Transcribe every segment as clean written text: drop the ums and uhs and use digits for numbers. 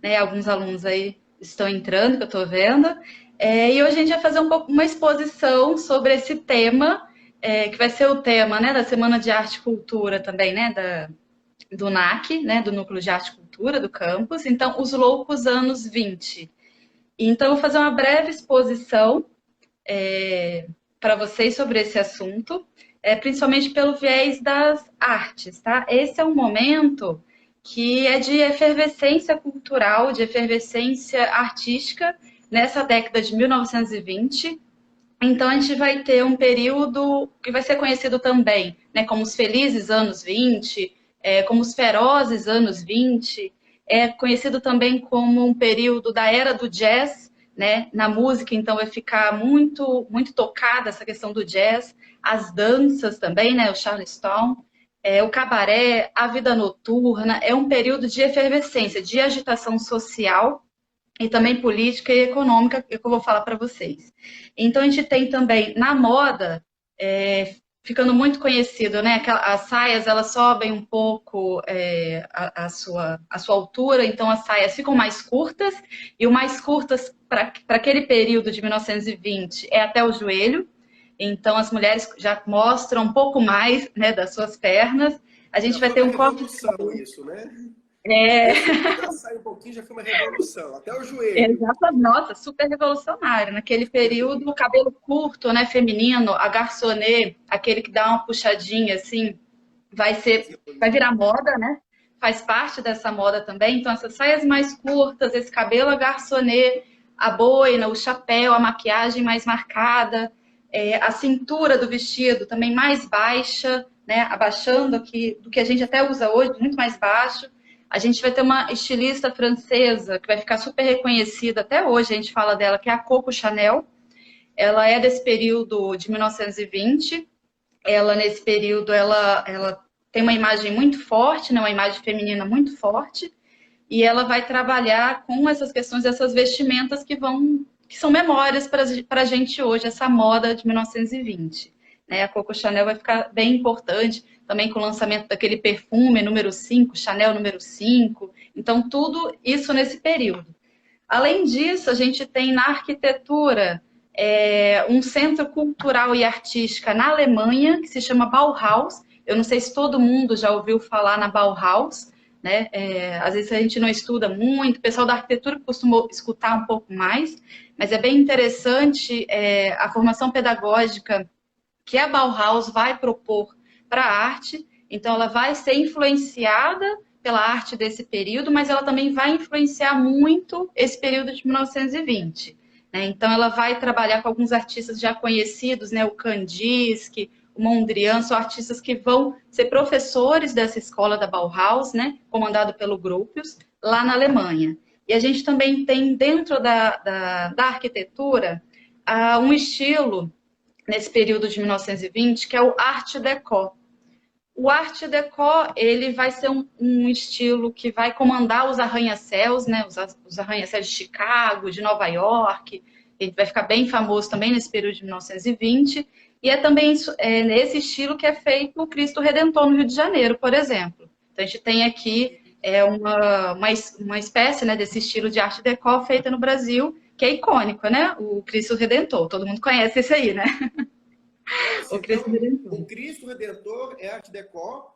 né? Alguns alunos aí estão entrando, que eu estou vendo. E hoje a gente vai fazer uma exposição sobre esse tema, que vai ser o tema, né, da Semana de Arte e Cultura também, né, do NAC, né, do Núcleo de Arte e Cultura do campus. Então, os loucos anos 20. Então, eu vou fazer uma breve exposição para vocês sobre esse assunto, principalmente pelo viés das artes, tá? Esse é um momento que é de efervescência cultural, de efervescência artística nessa década de 1920. Então, a gente vai ter um período que vai ser conhecido também, né, como os felizes anos 20, como os ferozes anos 20, é conhecido também como um período da era do jazz, né, na música, então vai ficar muito, muito tocada essa questão do jazz, as danças também, né, o Charleston, o cabaré, a vida noturna, é um período de efervescência, de agitação social, e também política e econômica, que eu vou falar para vocês. Então, a gente tem também, na moda, ficando muito conhecido, né? As saias, elas sobem um pouco a sua altura, então as saias ficam mais curtas, e o mais curtas para aquele período de 1920 é até o joelho, então as mulheres já mostram um pouco mais, né, das suas pernas. A gente Já vai foi ter uma um corte de revolução cabelo. isso, né? É, Aí subir da saia um pouquinho já foi uma revolução, até o joelho. exatamente, nossa, super revolucionário. Naquele período, o cabelo curto, né, feminino, a garçonnet, aquele que dá uma puxadinha assim, vai virar moda, né? Faz parte dessa moda também. Então, essas saias mais curtas, esse cabelo a garçonnet, a boina, o chapéu, a maquiagem mais marcada, a cintura do vestido também mais baixa, né? Abaixando aqui do que a gente até usa hoje, muito mais baixo. A gente vai ter uma estilista francesa que vai ficar super reconhecida até hoje, a gente fala dela, que é a Coco Chanel. Ela é desse período de 1920. Ela, nesse período, ela tem uma imagem muito forte, né, uma imagem feminina muito forte, e ela vai trabalhar com essas questões dessas vestimentas que são memórias para a gente hoje, essa moda de 1920. Né? A Coco Chanel vai ficar bem importante, também com o lançamento daquele perfume número 5, Chanel número 5. Então, tudo isso nesse período. Além disso, a gente tem na arquitetura um centro cultural e artística na Alemanha, que se chama Bauhaus. Eu não sei se todo mundo já ouviu falar na Bauhaus, né? Às vezes a gente não estuda muito, o pessoal da arquitetura costuma escutar um pouco mais, mas é bem interessante a formação pedagógica que a Bauhaus vai propor para a arte. Então, ela vai ser influenciada pela arte desse período, mas ela também vai influenciar muito esse período de 1920. Né? Então, ela vai trabalhar com alguns artistas já conhecidos, né? O Kandinsky, o Mondrian, são artistas que vão ser professores dessa escola da Bauhaus, né? Comandado pelo Gropius, lá na Alemanha. E a gente também tem dentro da arquitetura um estilo nesse período de 1920, que é o Art Deco. O Art Deco, ele vai ser um estilo que vai comandar os arranha-céus, né? Os arranha-céus de Chicago, de Nova York. Ele vai ficar bem famoso também nesse período de 1920. E é também nesse estilo que é feito o Cristo Redentor no Rio de Janeiro, por exemplo. Então, a gente tem aqui uma espécie, né, desse estilo de Art Deco feita no Brasil, que é icônico, né? O Cristo Redentor. Todo mundo conhece esse aí, né? Nossa, O Cristo então Redentor. o Cristo Redentor é arte déco.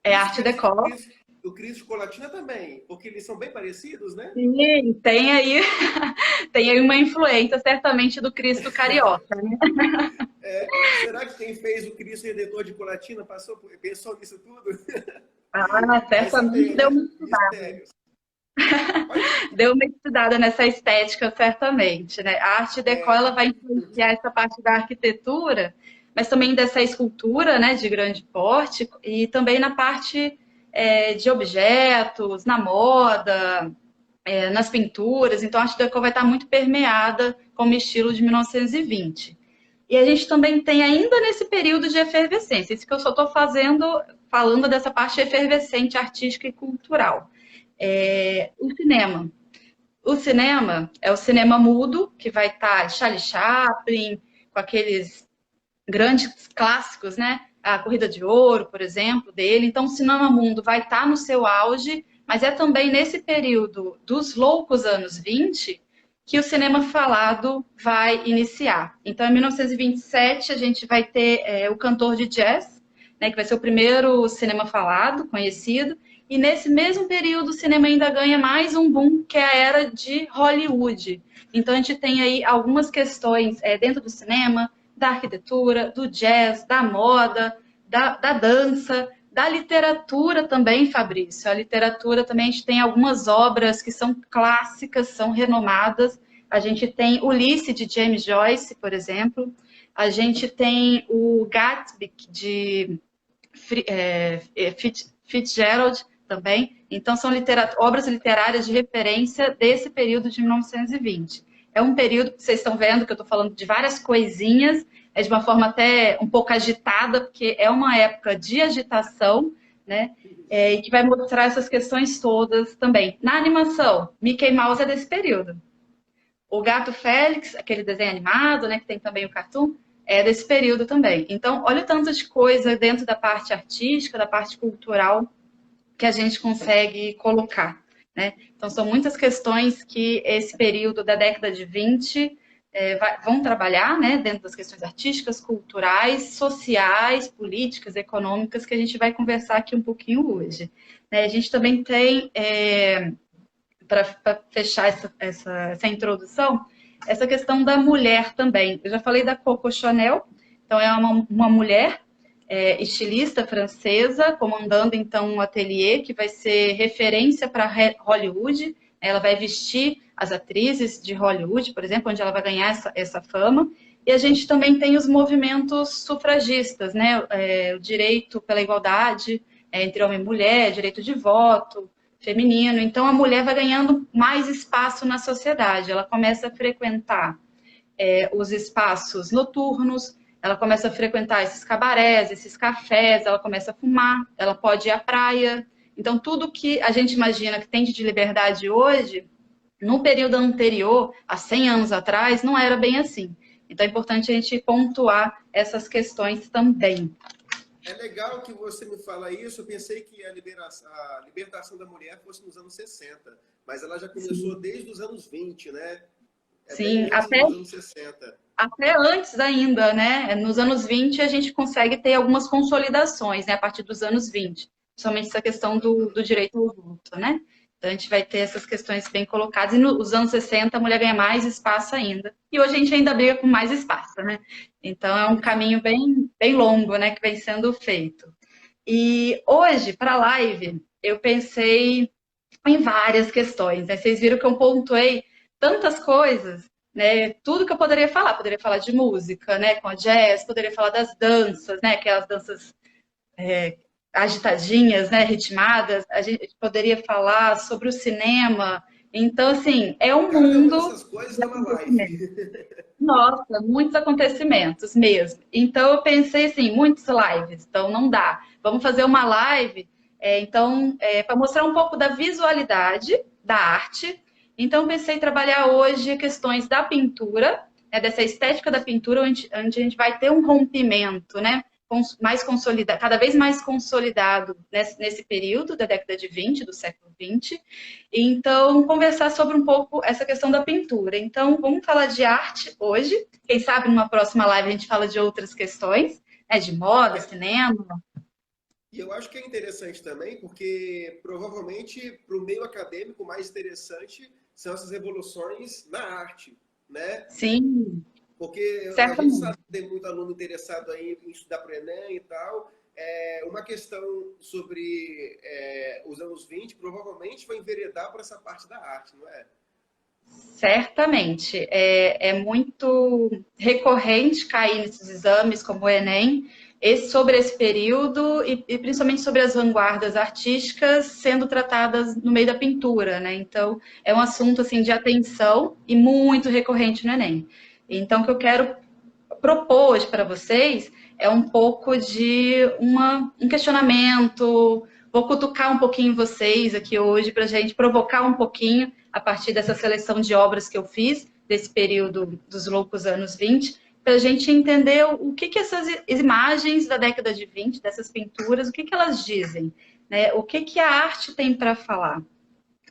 É Isso Arte quer dizer que Deco. O Cristo de Colatina também, porque eles são bem parecidos, né? Sim, tem aí, tem aí uma influência, certamente, do Cristo carioca, né? Será que quem fez o Cristo Redentor de Colatina pensou nisso tudo? Ah, Vai certamente saber, deu né? uma estudada. Mistérios. Olha, Deu uma estudada nessa estética, certamente, né? A Arte Deco, ela vai influenciar essa parte da arquitetura, mas também dessa escultura, né, de grande porte, e também na parte de objetos, na moda, nas pinturas. Então, a Arte Deco vai estar muito permeada como estilo de 1920. E a gente também tem ainda nesse período de efervescência, isso que eu só estou falando dessa parte efervescente artística e cultural. O cinema. O cinema é o cinema mudo, que vai estar Charlie Chaplin, com aqueles grandes clássicos, né? A Corrida de Ouro, por exemplo, dele. Então, o cinema mudo vai estar no seu auge mas é também nesse período dos loucos anos 20 que o cinema falado vai iniciar. Então, em 1927, a gente vai ter o cantor de jazz, né, que vai ser o primeiro cinema falado conhecido, e nesse mesmo período o cinema ainda ganha mais um boom, que é a era de Hollywood. Então, a gente tem aí algumas questões dentro do cinema, da arquitetura, do jazz, da moda, da dança, da literatura também, Fabrício. A literatura também, a gente tem algumas obras que são clássicas, são renomadas. A gente tem Ulisses, de James Joyce, por exemplo. A gente tem o Gatsby, de Fitzgerald, também. Então, são obras literárias de referência desse período de 1920. É um período que vocês estão vendo que eu estou falando de várias coisinhas, de uma forma até um pouco agitada, porque é uma época de agitação, né? E que vai mostrar essas questões todas também. Na animação, Mickey Mouse é desse período. O Gato Félix, aquele desenho animado, né, que tem também o cartoon, é desse período também. Então, olha o tanto de coisa dentro da parte artística, da parte cultural, que a gente consegue colocar, né? Então, são muitas questões que esse período da década de 20 vão trabalhar, né, dentro das questões artísticas, culturais, sociais, políticas, econômicas, que a gente vai conversar aqui um pouquinho hoje. Né? A gente também tem, para fechar essa introdução, essa questão da mulher também. Eu já falei da Coco Chanel, então é uma mulher estilista francesa, comandando então um ateliê que vai ser referência para Hollywood. Ela vai vestir as atrizes de Hollywood, por exemplo, onde ela vai ganhar essa fama. E a gente também tem os movimentos sufragistas, né? O direito pela igualdade entre homem e mulher, direito de voto feminino. Então, a mulher vai ganhando mais espaço na sociedade. Ela começa a frequentar os espaços noturnos, ela começa a frequentar esses cabarés, esses cafés, ela começa a fumar, ela pode ir à praia. Então, tudo que a gente imagina que tem de liberdade hoje, no período anterior, há 100 anos atrás, não era bem assim. Então, é importante a gente pontuar essas questões também. É legal que você me fala isso. Eu pensei que a libertação da mulher fosse nos anos 60, mas ela já começou Sim. desde os anos 20, né? Sim, Bem antes dos anos 60. Até antes ainda, né? Nos anos 20 a gente consegue ter algumas consolidações, né? A partir dos anos 20, principalmente essa questão do direito ao voto, né? Então a gente vai ter essas questões bem colocadas. E nos anos 60 a mulher ganha mais espaço ainda. E hoje a gente ainda briga com mais espaço, né? Então é um caminho bem longo, né? Que vem sendo feito. E hoje, para a live, eu pensei em várias questões, né? Vocês viram que eu pontuei tantas coisas, né? Tudo que eu poderia falar de música, né? Com a jazz, poderia falar das danças, né? Aquelas danças agitadinhas, né? Ritmadas. A gente poderia falar sobre o cinema. Então, assim, é um Cada uma mundo dessas coisas de é uma live. acontecimentos. Nossa, muitos acontecimentos mesmo. Então, eu pensei assim, muitos lives, então não dá. Vamos fazer uma live, para mostrar um pouco da visualidade da arte. Então, eu pensei em trabalhar hoje questões da pintura, né, dessa estética da pintura, onde a gente vai ter um rompimento, né? Mais consolidado, cada vez mais consolidado nesse período da década de 20, do século 20. Então, conversar sobre um pouco essa questão da pintura. Então, vamos falar de arte hoje. Quem sabe numa próxima live a gente fala de outras questões, né, de moda, cinema. E eu acho que é interessante também, porque provavelmente para o meio acadêmico o mais interessante são essas revoluções na arte, né? Sim, Porque a gente certamente. sabe que tem muito aluno interessado aí em estudar para o Enem e tal. Uma questão sobre os anos 20 provavelmente vai enveredar para essa parte da arte, não é? Certamente. É muito recorrente cair nesses exames, como o Enem, sobre esse período e principalmente sobre as vanguardas artísticas sendo tratadas no meio da pintura, né? Então, é um assunto assim de atenção e muito recorrente no Enem. Então, o que eu quero propor hoje para vocês é um pouco de um questionamento. Vou cutucar um pouquinho vocês aqui hoje para a gente provocar um pouquinho a partir dessa seleção de obras que eu fiz, desse período dos loucos anos 20, para a gente entender o que essas imagens da década de 20, dessas pinturas, o que elas dizem. né? O que que a arte tem para falar?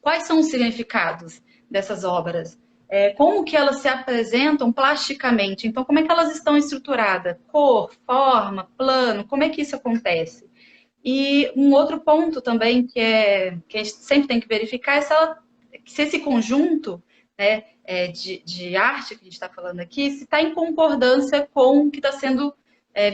Quais são os significados dessas obras? Como que elas se apresentam plasticamente? Então, como é que elas estão estruturadas? Cor, forma, plano, como é que isso acontece? E um outro ponto também que a gente sempre tem que verificar é se esse conjunto, né, de arte que a gente está falando aqui, se está em concordância com o que está sendo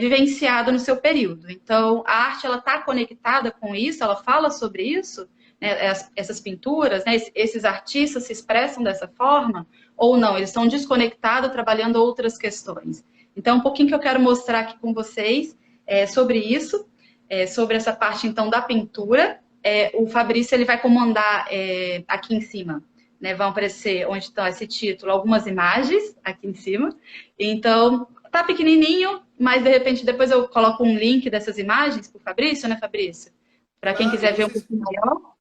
vivenciado no seu período. Então, a arte ela está conectada com isso, ela fala sobre isso, né, essas pinturas, né, esses artistas se expressam dessa forma, ou não, eles estão desconectados, trabalhando outras questões. Então, um pouquinho que eu quero mostrar aqui com vocês sobre isso, sobre essa parte, então, da pintura. O Fabrício ele vai comandar aqui em cima, né? Vão aparecer, onde está esse título, algumas imagens aqui em cima. Então, tá pequenininho, mas, de repente, depois eu coloco um link dessas imagens para o Fabrício, né, Fabrício? Para quem Claro, quiser ver um vocês. pouquinho maior.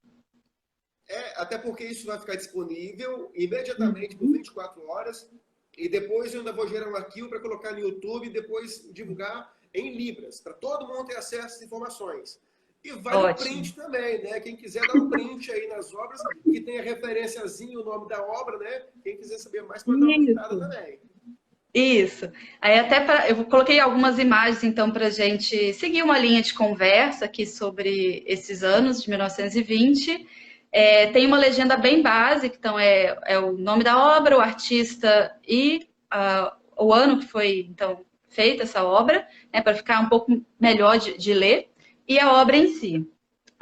Até porque isso vai ficar disponível imediatamente por 24 horas. E depois eu ainda vou gerar um arquivo para colocar no YouTube e depois divulgar em Libras, para todo mundo ter acesso às informações. E vale o Ótimo. print também, né? Quem quiser dar um print aí nas obras, que tem a referenciazinha, o nome da obra, né? Quem quiser saber mais pode dar uma printada Isso. também. Isso. Aí até eu coloquei algumas imagens então para a gente seguir uma linha de conversa aqui sobre esses anos de 1920. Tem uma legenda bem básica, então é o nome da obra, o artista e o ano que foi então feita essa obra, né, para ficar um pouco melhor de ler, e a obra em si.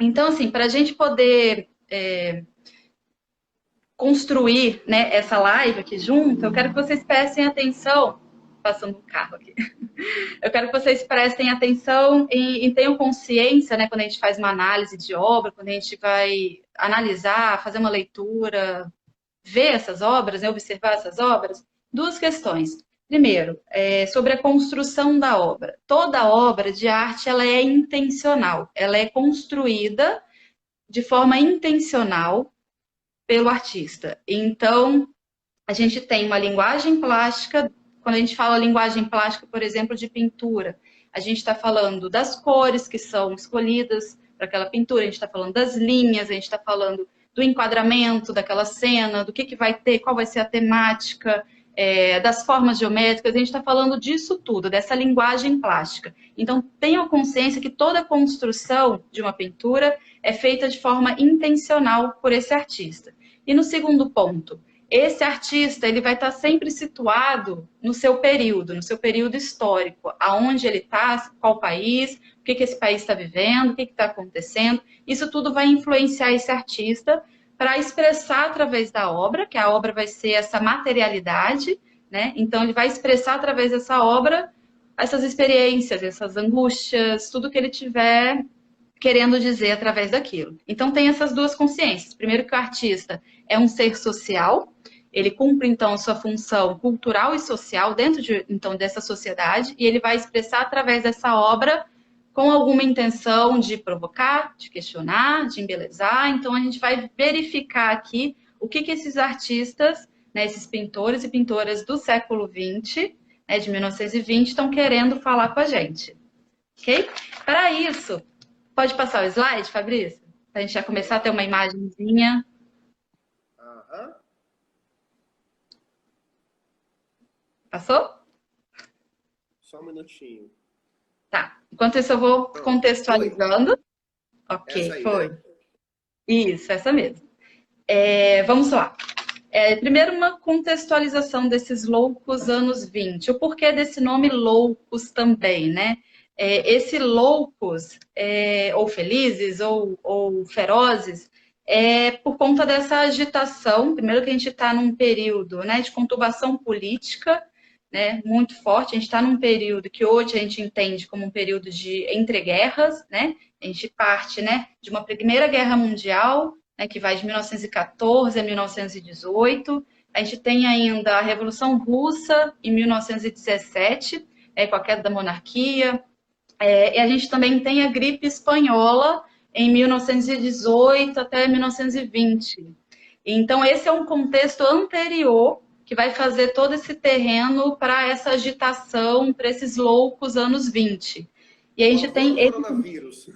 Então, assim, para a gente poder construir, né, essa live aqui junto, eu quero que vocês prestem atenção, passando um carro aqui. Eu quero que vocês prestem atenção e tenham consciência, né, quando a gente faz uma análise de obra, quando a gente vai analisar, fazer uma leitura, ver essas obras, né, observar essas obras, duas questões. Primeiro, sobre a construção da obra. Toda obra de arte ela é intencional, ela é construída de forma intencional pelo artista. Então, a gente tem uma linguagem plástica. Quando a gente fala linguagem plástica, por exemplo, de pintura, a gente está falando das cores que são escolhidas para aquela pintura, a gente está falando das linhas, a gente está falando do enquadramento daquela cena, do que vai ter, qual vai ser a temática, das formas geométricas, a gente está falando disso tudo, dessa linguagem plástica. Então, tenham consciência que toda a construção de uma pintura é feita de forma intencional por esse artista. E no segundo ponto, esse artista ele vai estar sempre situado no seu período histórico, aonde ele está, qual país, o que esse país está vivendo, o que está acontecendo. Isso tudo vai influenciar esse artista para expressar através da obra, que a obra vai ser essa materialidade, né? Então ele vai expressar através dessa obra essas experiências, essas angústias, tudo que ele tiver querendo dizer através daquilo. Então tem essas duas consciências. Primeiro que o artista é um ser social, ele cumpre então sua função cultural e social dentro então dessa sociedade e ele vai expressar através dessa obra com alguma intenção de provocar, de questionar, de embelezar. Então a gente vai verificar aqui o que esses artistas, né, esses pintores e pintoras do século XX, né, de 1920, estão querendo falar com a gente. Ok? Para isso, pode passar o slide, Fabrício? Para a gente já começar a ter uma imagenzinha. Aham. Passou? Só um minutinho. Tá. Enquanto isso, eu vou Pronto. contextualizando. Foi. Ok, Essa aí, foi. né? Isso, essa mesmo. Vamos lá. Primeiro, uma contextualização desses loucos anos 20. O porquê desse nome loucos também, né? Esse loucos, ou felizes, ou ferozes, por conta dessa agitação. Primeiro que a gente está num período, né, de conturbação política, né, muito forte. A gente está num período que hoje a gente entende como um período de entreguerras, né? A gente parte, né, de uma Primeira Guerra Mundial, né, que vai de 1914 a 1918. A gente tem ainda a Revolução Russa em 1917, com a queda da monarquia. E a gente também tem a gripe espanhola em 1918 até 1920. Então, esse é um contexto anterior que vai fazer todo esse terreno para essa agitação, para esses loucos anos 20. E a O gente avô tem do coronavírus.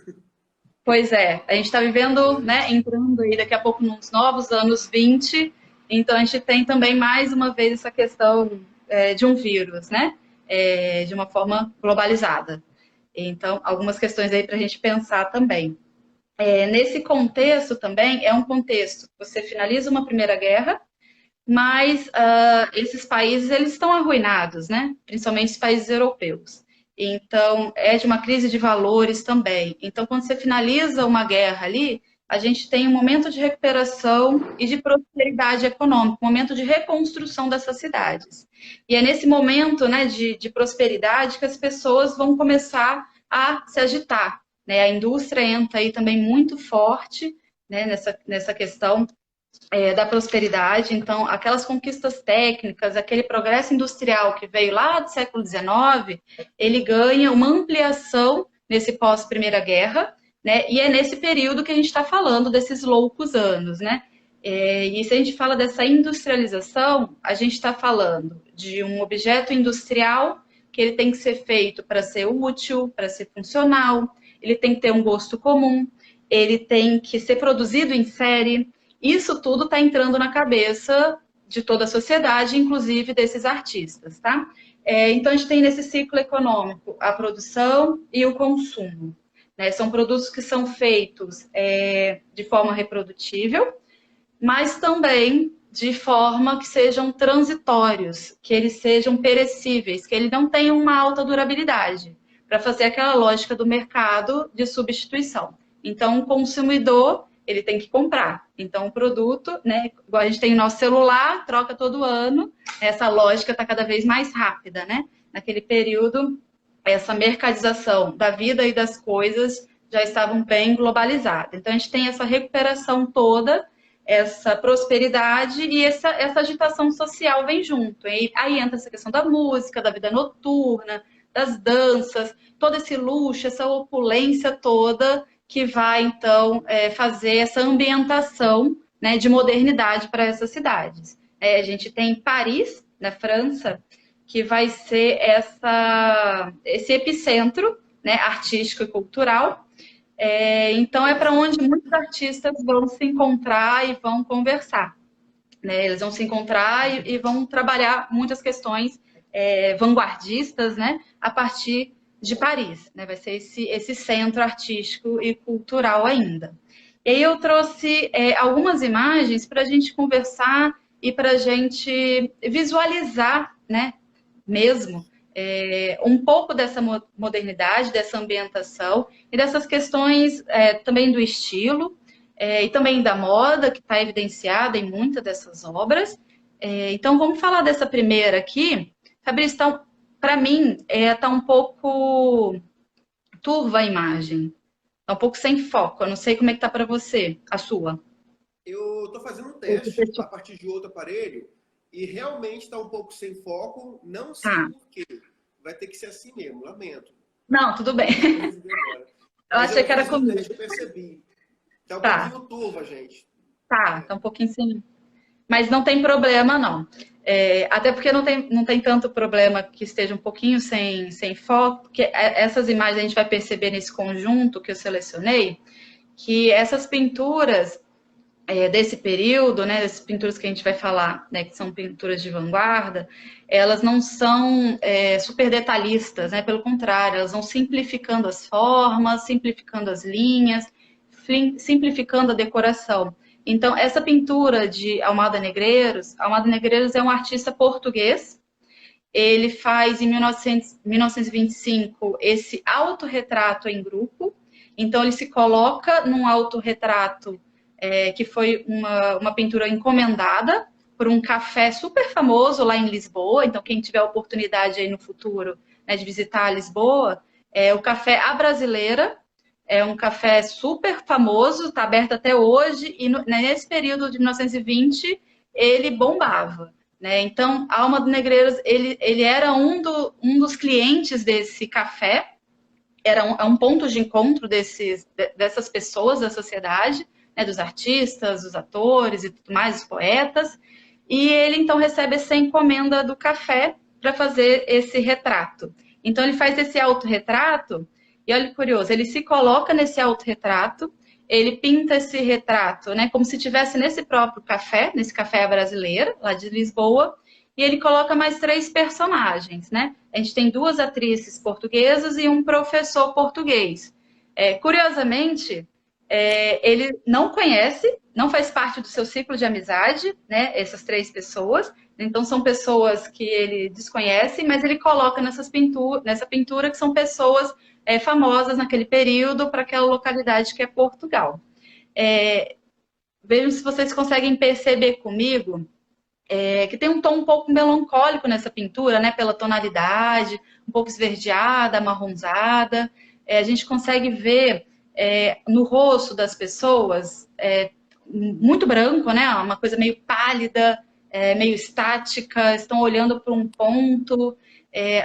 Pois é, a gente está vivendo, né, entrando aí daqui a pouco nos novos anos 20, então a gente tem também mais uma vez essa questão de um vírus, né, de uma forma globalizada. Então, algumas questões aí para a gente pensar também. Nesse contexto também, é um contexto que você finaliza uma primeira guerra, mas esses países eles estão arruinados, né? Principalmente os países europeus. Então, é de uma crise de valores também. Então, quando você finaliza uma guerra ali, a gente tem um momento de recuperação e de prosperidade econômica, um momento de reconstrução dessas cidades. E é nesse momento, né, de prosperidade que as pessoas vão começar a se agitar, né? A indústria entra aí também muito forte, né, nessa questão da prosperidade. Então, aquelas conquistas técnicas, aquele progresso industrial que veio lá do século XIX, ele ganha uma ampliação nesse pós-Primeira Guerra, né? E é nesse período que a gente está falando desses loucos anos, né? E se a gente fala dessa industrialização, a gente está falando de um objeto industrial que ele tem que ser feito para ser útil, para ser funcional, ele tem que ter um gosto comum, ele tem que ser produzido em série. Isso tudo está entrando na cabeça de toda a sociedade, inclusive desses artistas, tá? Então, a gente tem nesse ciclo econômico a produção e o consumo, né? São produtos que são feitos de forma reprodutível, mas também de forma que sejam transitórios, que eles sejam perecíveis, que ele não tenham uma alta durabilidade, para fazer aquela lógica do mercado de substituição. Então, o consumidor, ele tem que comprar. Então, o produto, né, igual a gente tem o nosso celular, troca todo ano, essa lógica está cada vez mais rápida, né? Naquele período, essa mercadização da vida e das coisas já estavam bem globalizadas. Então, a gente tem essa recuperação toda, essa prosperidade e essa agitação social vem junto. E aí entra essa questão da música, da vida noturna, das danças, todo esse luxo, essa opulência toda que vai, então, fazer essa ambientação, né, de modernidade para essas cidades. A gente tem Paris, na França, que vai ser esse epicentro, né, artístico e cultural. Então, é para onde muitos artistas vão se encontrar e vão conversar, né? Eles vão se encontrar e vão trabalhar muitas questões vanguardistas, né, a partir de Paris, né? Vai ser esse centro artístico e cultural ainda. E aí eu trouxe algumas imagens para a gente conversar e para a gente visualizar, né, mesmo, um pouco dessa modernidade, dessa ambientação e dessas questões também do estilo e também da moda, que está evidenciada em muitas dessas obras. Então, vamos falar dessa primeira aqui. Fabrício, então, para mim, está um pouco turva a imagem. Está um pouco sem foco. Eu não sei como é que está para você, a sua. Eu estou fazendo um teste a partir de outro aparelho e realmente está um pouco sem foco. Não sei por quê. Vai ter que ser assim mesmo, lamento. Não, tudo bem. Eu achei que era comigo. Eu percebi. Está um pouquinho turva, gente. Tá um pouquinho sem... Mas não tem problema, não. Até porque não tem tanto problema que esteja um pouquinho sem foco, porque essas imagens a gente vai perceber nesse conjunto que eu selecionei, que essas pinturas desse período, né, dessas pinturas que a gente vai falar, né, que são pinturas de vanguarda, elas não são super detalhistas, né, pelo contrário, elas vão simplificando as formas, simplificando as linhas, simplificando a decoração. Então, essa pintura de Almada Negreiros é um artista português. Ele faz, em 1925, esse autorretrato em grupo. Então, ele se coloca num autorretrato que foi uma pintura encomendada por um café super famoso lá em Lisboa. Então, quem tiver a oportunidade aí no futuro, né, de visitar Lisboa, o Café A Brasileira. É um café super famoso, está aberto até hoje, e nesse período de 1920 ele bombava, né? Então, Alma do Negreiros, ele era um dos clientes desse café, era um ponto de encontro dessas pessoas da sociedade, né? Dos artistas, dos atores e tudo mais, os poetas, e ele então recebe essa encomenda do café para fazer esse retrato. Então, ele faz esse autorretrato. E olha que curioso, ele se coloca nesse autorretrato, ele pinta esse retrato, né, como se estivesse nesse próprio café, nesse café brasileiro, lá de Lisboa, e ele coloca mais 3 personagens, né? A gente tem 2 atrizes portuguesas e um professor português. Curiosamente, ele não conhece, não faz parte do seu ciclo de amizade, né? Essas 3 pessoas. Então, são pessoas que ele desconhece, mas ele coloca nessa pintura que são pessoas famosas naquele período para aquela localidade que é Portugal. Vejam se vocês conseguem perceber comigo que tem um tom um pouco melancólico nessa pintura, né? Pela tonalidade, um pouco esverdeada, amarronzada. A gente consegue ver no rosto das pessoas muito branco, né? Uma coisa meio pálida, meio estática, estão olhando para um ponto.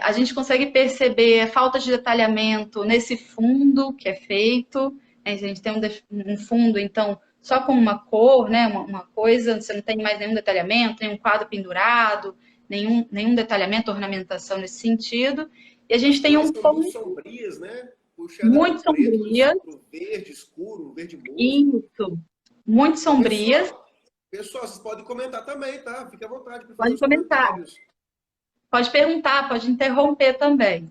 A gente consegue perceber a falta de detalhamento nesse fundo que é feito. A gente tem um fundo, então, só com uma cor, né? Uma coisa, você não tem mais nenhum detalhamento, nenhum quadro pendurado, nenhum detalhamento, ornamentação nesse sentido. E a gente tem um ponto muito sombrias, né? Puxada muito sombria, pro verde escuro, verde musgo. Isso, muito sombrias. Pessoal, vocês podem comentar também, tá? Fique à vontade para fazer os comentários. Pode perguntar, pode interromper também.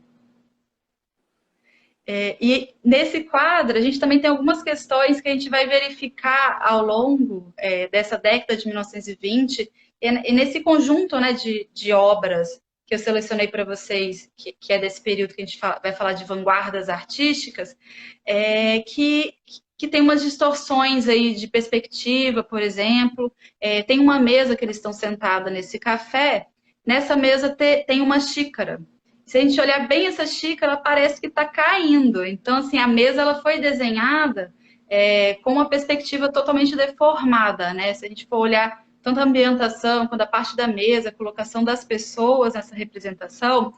E nesse quadro, a gente também tem algumas questões que a gente vai verificar ao longo dessa década de 1920, e nesse conjunto, né, de obras que eu selecionei para vocês, que é desse período que a gente vai falar de vanguardas artísticas, que tem umas distorções aí de perspectiva, por exemplo. Tem uma mesa que eles estão sentados nesse café, nessa mesa tem uma xícara. Se a gente olhar bem essa xícara, ela parece que está caindo. Então, assim, a mesa ela foi desenhada com uma perspectiva totalmente deformada, né? Se a gente for olhar tanto a ambientação quanto a parte da mesa, a colocação das pessoas nessa representação,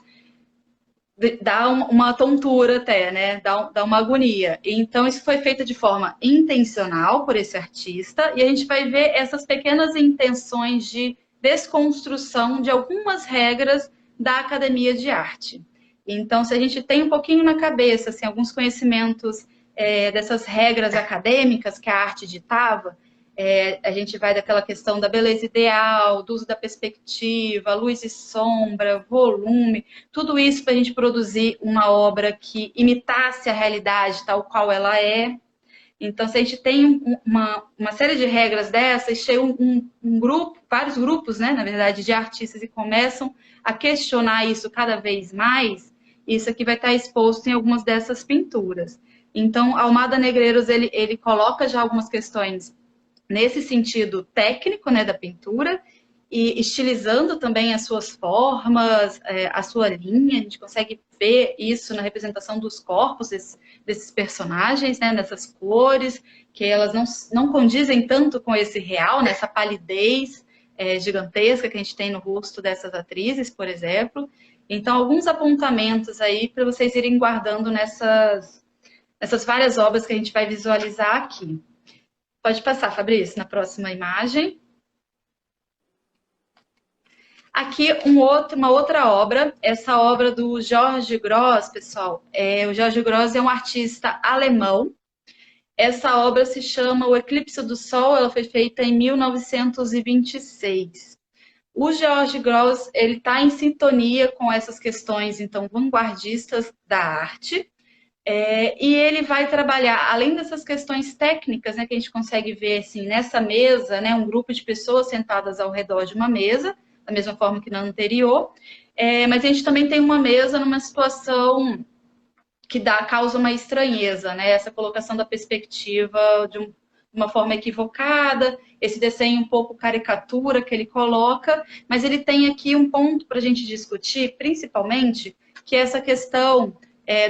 dá uma tontura até, né? Dá uma agonia. Então, isso foi feito de forma intencional por esse artista, e a gente vai ver essas pequenas intenções de desconstrução de algumas regras da academia de arte. Então, se a gente tem um pouquinho na cabeça, assim, alguns conhecimentos dessas regras acadêmicas que a arte ditava, a gente vai daquela questão da beleza ideal, do uso da perspectiva, luz e sombra, volume, tudo isso para a gente produzir uma obra que imitasse a realidade tal qual ela é. Então, se a gente tem uma série de regras dessas, chega um grupo, vários grupos, né, na verdade, de artistas e começam a questionar isso cada vez mais, isso aqui vai estar exposto em algumas dessas pinturas. Então, Almada Negreiros, ele coloca já algumas questões nesse sentido técnico, né, da pintura, e estilizando também as suas formas, a sua linha. A gente consegue ver isso na representação dos corpos desses personagens, né, dessas cores, que elas não condizem tanto com esse real, nessa palidez gigantesca que a gente tem no rosto dessas atrizes, por exemplo. Então, alguns apontamentos aí para vocês irem guardando nessas várias obras que a gente vai visualizar aqui. Pode passar, Fabrício, na próxima imagem. Aqui, uma outra obra, essa obra do Jorge Gross, pessoal. O Jorge Gross é um artista alemão. Essa obra se chama O Eclipse do Sol, ela foi feita em 1926. O Jorge Gross, ele está em sintonia com essas questões, então, vanguardistas da arte. E ele vai trabalhar, além dessas questões técnicas, né, que a gente consegue ver assim, nessa mesa, né, um grupo de pessoas sentadas ao redor de uma mesa, da mesma forma que na anterior, mas a gente também tem uma mesa numa situação que causa uma estranheza, né, essa colocação da perspectiva de uma forma equivocada, esse desenho um pouco caricatura que ele coloca, mas ele tem aqui um ponto para a gente discutir, principalmente, que é essa questão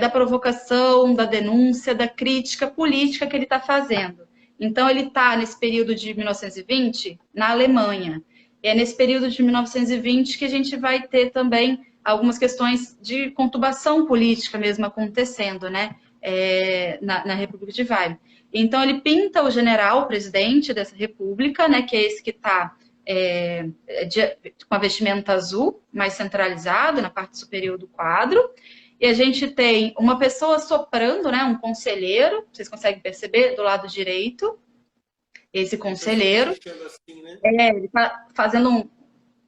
da provocação, da denúncia, da crítica política que ele está fazendo. Então, ele está nesse período de 1920 na Alemanha. E é nesse período de 1920 que a gente vai ter também algumas questões de conturbação política mesmo acontecendo, né, na República de Weimar. Então, ele pinta o general, o presidente dessa república, né, que é esse que está com a vestimenta azul, mais centralizado, na parte superior do quadro. e a gente tem uma pessoa soprando, né, um conselheiro, vocês conseguem perceber do lado direito, esse conselheiro, assim, né? ele tá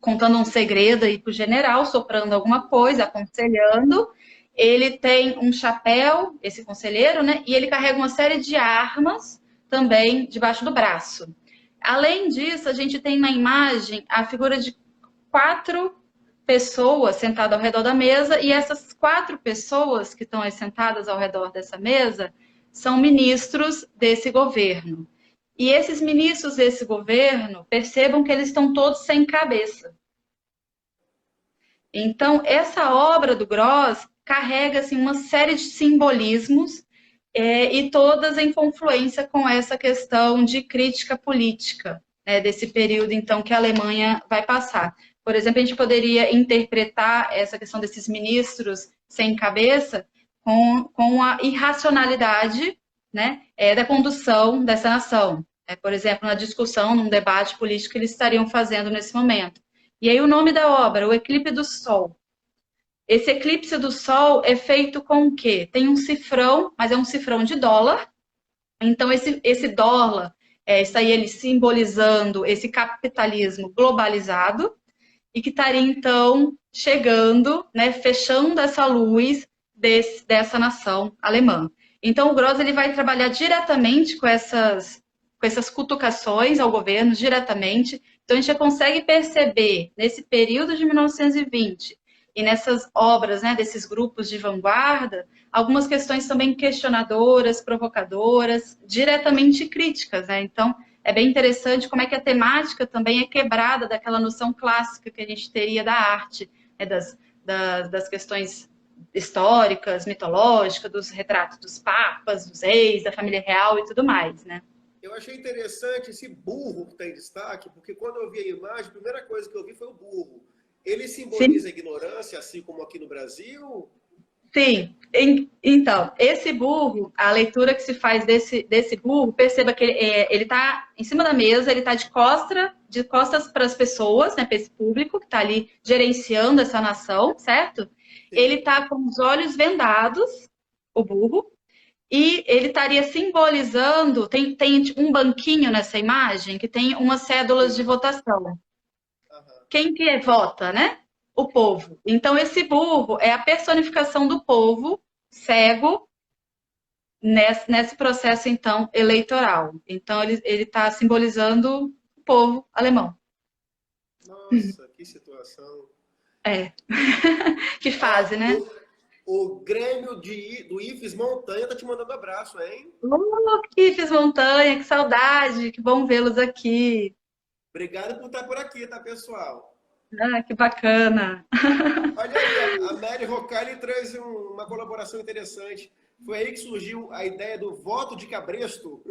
contando um segredo aí para o general, soprando alguma coisa, aconselhando. Ele tem um chapéu, esse conselheiro, né? E ele carrega uma série de armas também debaixo do braço. Além disso, a gente tem na imagem a figura de 4 pessoas sentadas ao redor da mesa, e essas 4 pessoas que estão aí sentadas ao redor dessa mesa são ministros desse governo. E esses ministros desse governo, percebam que eles estão todos sem cabeça. Então, essa obra do Gross carrega assim, uma série de simbolismos e todas em confluência com essa questão de crítica política, né, desse período, então, que a Alemanha vai passar. Por exemplo, a gente poderia interpretar essa questão desses ministros sem cabeça com a irracionalidade, né, da condução dessa nação. Por exemplo, na discussão, num debate político que eles estariam fazendo nesse momento. E aí o nome da obra, O Eclipse do Sol. Esse eclipse do Sol é feito com o quê? Tem um cifrão, mas é um cifrão de dólar. Então, esse dólar está aí ele simbolizando esse capitalismo globalizado e que estaria, então, chegando, né, fechando essa luz dessa nação alemã. Então, o Gross ele vai trabalhar diretamente com essas cutucações ao governo, diretamente. Então, a gente já consegue perceber, nesse período de 1920, e nessas obras, né, desses grupos de vanguarda, algumas questões também questionadoras, provocadoras, diretamente críticas, né? Então, é bem interessante como é que a temática também é quebrada daquela noção clássica que a gente teria da arte, né, das questões históricas, mitológicas, dos retratos dos papas, dos reis, da família real e tudo mais, né? Eu achei interessante esse burro que está em destaque, porque quando eu vi a imagem, a primeira coisa que eu vi foi o burro. Ele simboliza Sim. a ignorância, assim como aqui no Brasil? Sim, então, esse burro, a leitura que se faz desse burro, perceba que ele está em cima da mesa, ele está de costas para as pessoas, né, para esse público que está ali gerenciando essa nação, certo? Ele Sim. está com os olhos vendados, o burro, e ele estaria simbolizando, tem um banquinho nessa imagem que tem umas cédulas de Sim. votação. Aham. Quem que vota, né? O povo. Então, esse burro é a personificação do povo cego nesse processo, então, eleitoral. Então, ele está simbolizando o povo alemão. Nossa, que situação. É. Que fase, Ó, né? o Grêmio do IFES Montanha tá te mandando abraço, hein? Que fiz montanha, que saudade, que bom vê-los aqui. Obrigado por estar por aqui, tá, pessoal? Ah, que bacana. Olha aí, a Mary Rocali traz uma colaboração interessante. Foi aí que surgiu a ideia do voto de cabresto.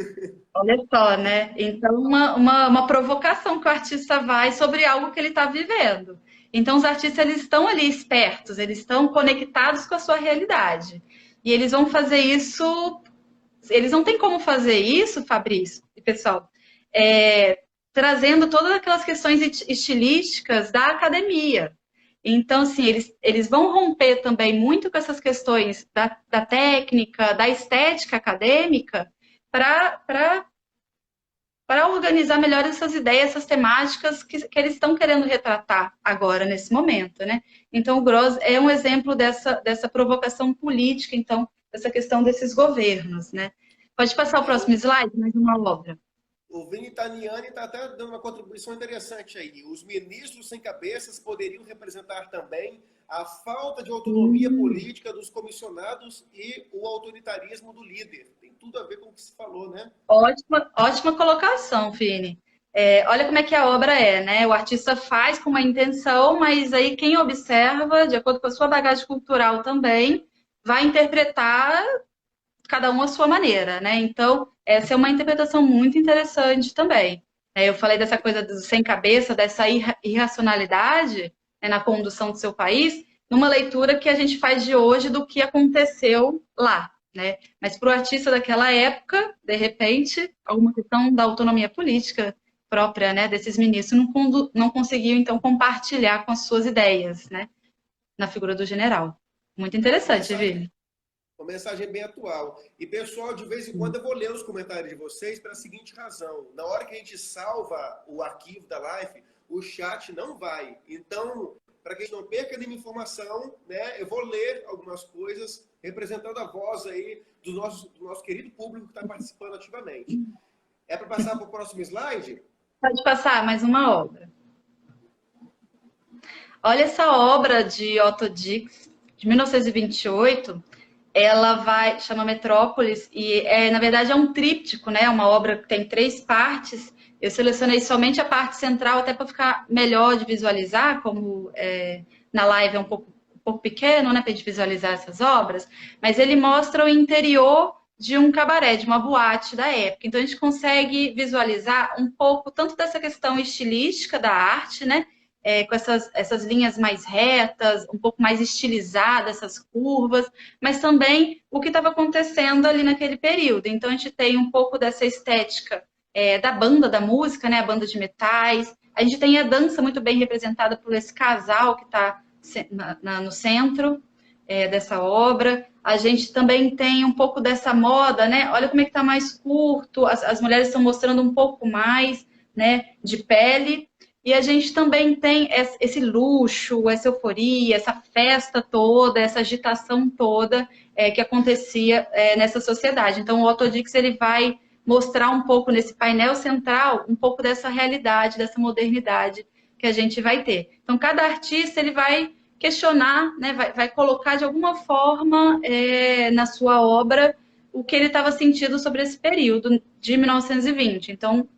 Olha só, né? Então, uma provocação que o artista vai sobre algo que ele está vivendo. Então, os artistas eles estão ali espertos, eles estão conectados com a sua realidade. E eles vão fazer isso. Eles não têm como fazer isso, Fabrício e pessoal, trazendo todas aquelas questões estilísticas da academia. Então, assim, eles vão romper também muito com essas questões da técnica, da estética acadêmica, para organizar melhor essas ideias, essas temáticas que eles estão querendo retratar agora, nesse momento, né? Então, o Gross é um exemplo dessa provocação política, então, dessa questão desses governos, né? Pode passar o próximo slide, mais uma obra. O Vini Taniani está até dando uma contribuição interessante aí. Os ministros sem cabeças poderiam representar também a falta de autonomia política dos comissionados e o autoritarismo do líder. Tem tudo a ver com o que se falou, né? Ótima colocação, Fini. Olha como é que a obra é, né? O artista faz com uma intenção, mas aí quem observa, de acordo com a sua bagagem cultural também, vai interpretar cada um à sua maneira, né? Então, essa é uma interpretação muito interessante também. Eu falei dessa coisa do sem cabeça, dessa irracionalidade, né, na condução do seu país, numa leitura que a gente faz de hoje do que aconteceu lá, né? Mas para o artista daquela época, de repente, alguma questão da autonomia política própria, né, desses ministros não conseguiu, então, compartilhar com as suas ideias, né, na figura do general. Muito Uma interessante, mensagem, Vi. uma mensagem bem atual. E, pessoal, de vez em quando eu vou ler os comentários de vocês pela seguinte razão. Na hora que a gente salva o arquivo da live, o chat não vai. Então, para que a gente não perca nenhuma informação, né, eu vou ler algumas coisas representando a voz aí do nosso querido público que está participando ativamente. É para passar para o próximo slide? Pode passar mais uma obra. Olha essa obra de Otto Dix, de 1928. Ela vai, chama Metrópolis, e na verdade é um tríptico, né? Uma obra que tem 3 partes. Eu selecionei somente a parte central, até para ficar melhor de visualizar, como na live é um pouco pequeno, né, para a gente visualizar essas obras, mas ele mostra o interior de um cabaré, de uma boate da época. Então a gente consegue visualizar um pouco tanto dessa questão estilística da arte, né? Com essas linhas mais retas, um pouco mais estilizadas, essas curvas, mas também o que estava acontecendo ali naquele período. Então, a gente tem um pouco dessa estética da banda, da música, né? A banda de metais. A gente tem a dança muito bem representada por esse casal que está no centro dessa obra. A gente também tem um pouco dessa moda, né? Olha como é que está mais curto, as mulheres estão mostrando um pouco mais, né, de pele. E a gente também tem esse luxo, essa euforia, essa festa toda, essa agitação toda que acontecia nessa sociedade. Então, o Otto Dix ele vai mostrar um pouco nesse painel central, um pouco dessa realidade, dessa modernidade que a gente vai ter. Então, cada artista ele vai questionar, né, vai colocar de alguma forma na sua obra o que ele estava sentindo sobre esse período de 1920. Então,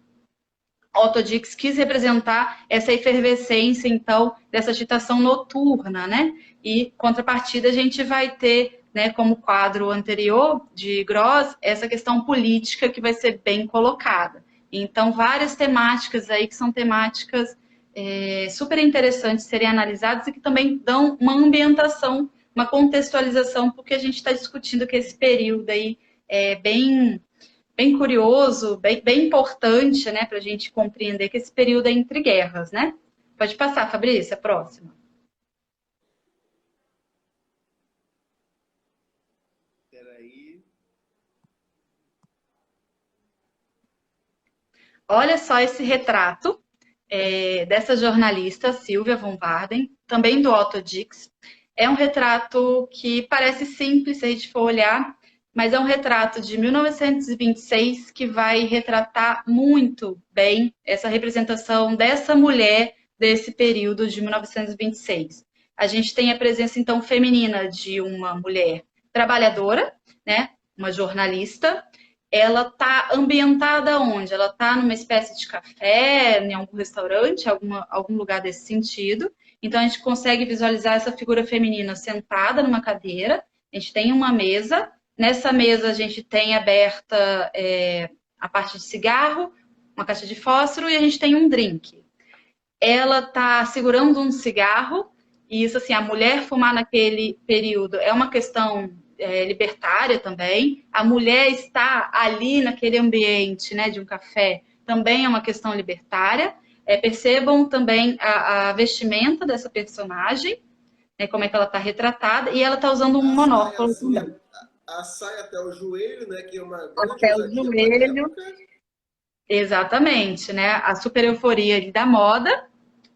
Otto Dix quis representar essa efervescência, então, dessa agitação noturna, né? E, contrapartida, a gente vai ter, né, como quadro anterior de Gross, essa questão política que vai ser bem colocada. Então, várias temáticas aí que são temáticas super interessantes serem analisadas e que também dão uma ambientação, uma contextualização, porque a gente está discutindo que esse período aí é bem curioso, bem importante, né, para a gente compreender que esse período é entre guerras, né? Pode passar, Fabrícia, a próxima. Peraí. Olha só esse retrato dessa jornalista, Silvia von Warden, também do Otto Dix. É um retrato que parece simples se a gente for olhar, mas é um retrato de 1926 que vai retratar muito bem essa representação dessa mulher desse período de 1926. A gente tem a presença, então, feminina de uma mulher trabalhadora, né? Uma jornalista. Ela está ambientada onde? Ela está numa espécie de café, em algum restaurante, algum lugar desse sentido. Então, a gente consegue visualizar essa figura feminina sentada numa cadeira. A gente tem uma mesa. Nessa mesa, a gente tem aberta a parte de cigarro, uma caixa de fósforo e a gente tem um drink. Ela está segurando um cigarro. E isso, assim, a mulher fumar naquele período é uma questão libertária também. A mulher estar ali naquele ambiente, né, de um café também é uma questão libertária. Percebam também a vestimenta dessa personagem, né, como é que ela está retratada, e ela está usando um A saia, monóculo assim, também. a saia até o joelho, né? Que é uma grande Até o ousadia para a joelho, época. exatamente, né? A super euforia ali da moda.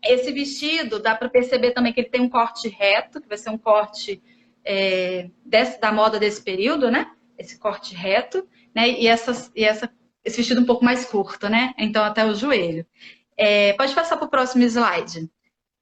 Esse vestido, dá para perceber também que ele tem um corte reto, que vai ser um corte da moda desse período, né? Esse corte reto, né? Esse vestido um pouco mais curto, né? Então, até o joelho. Pode passar para o próximo slide.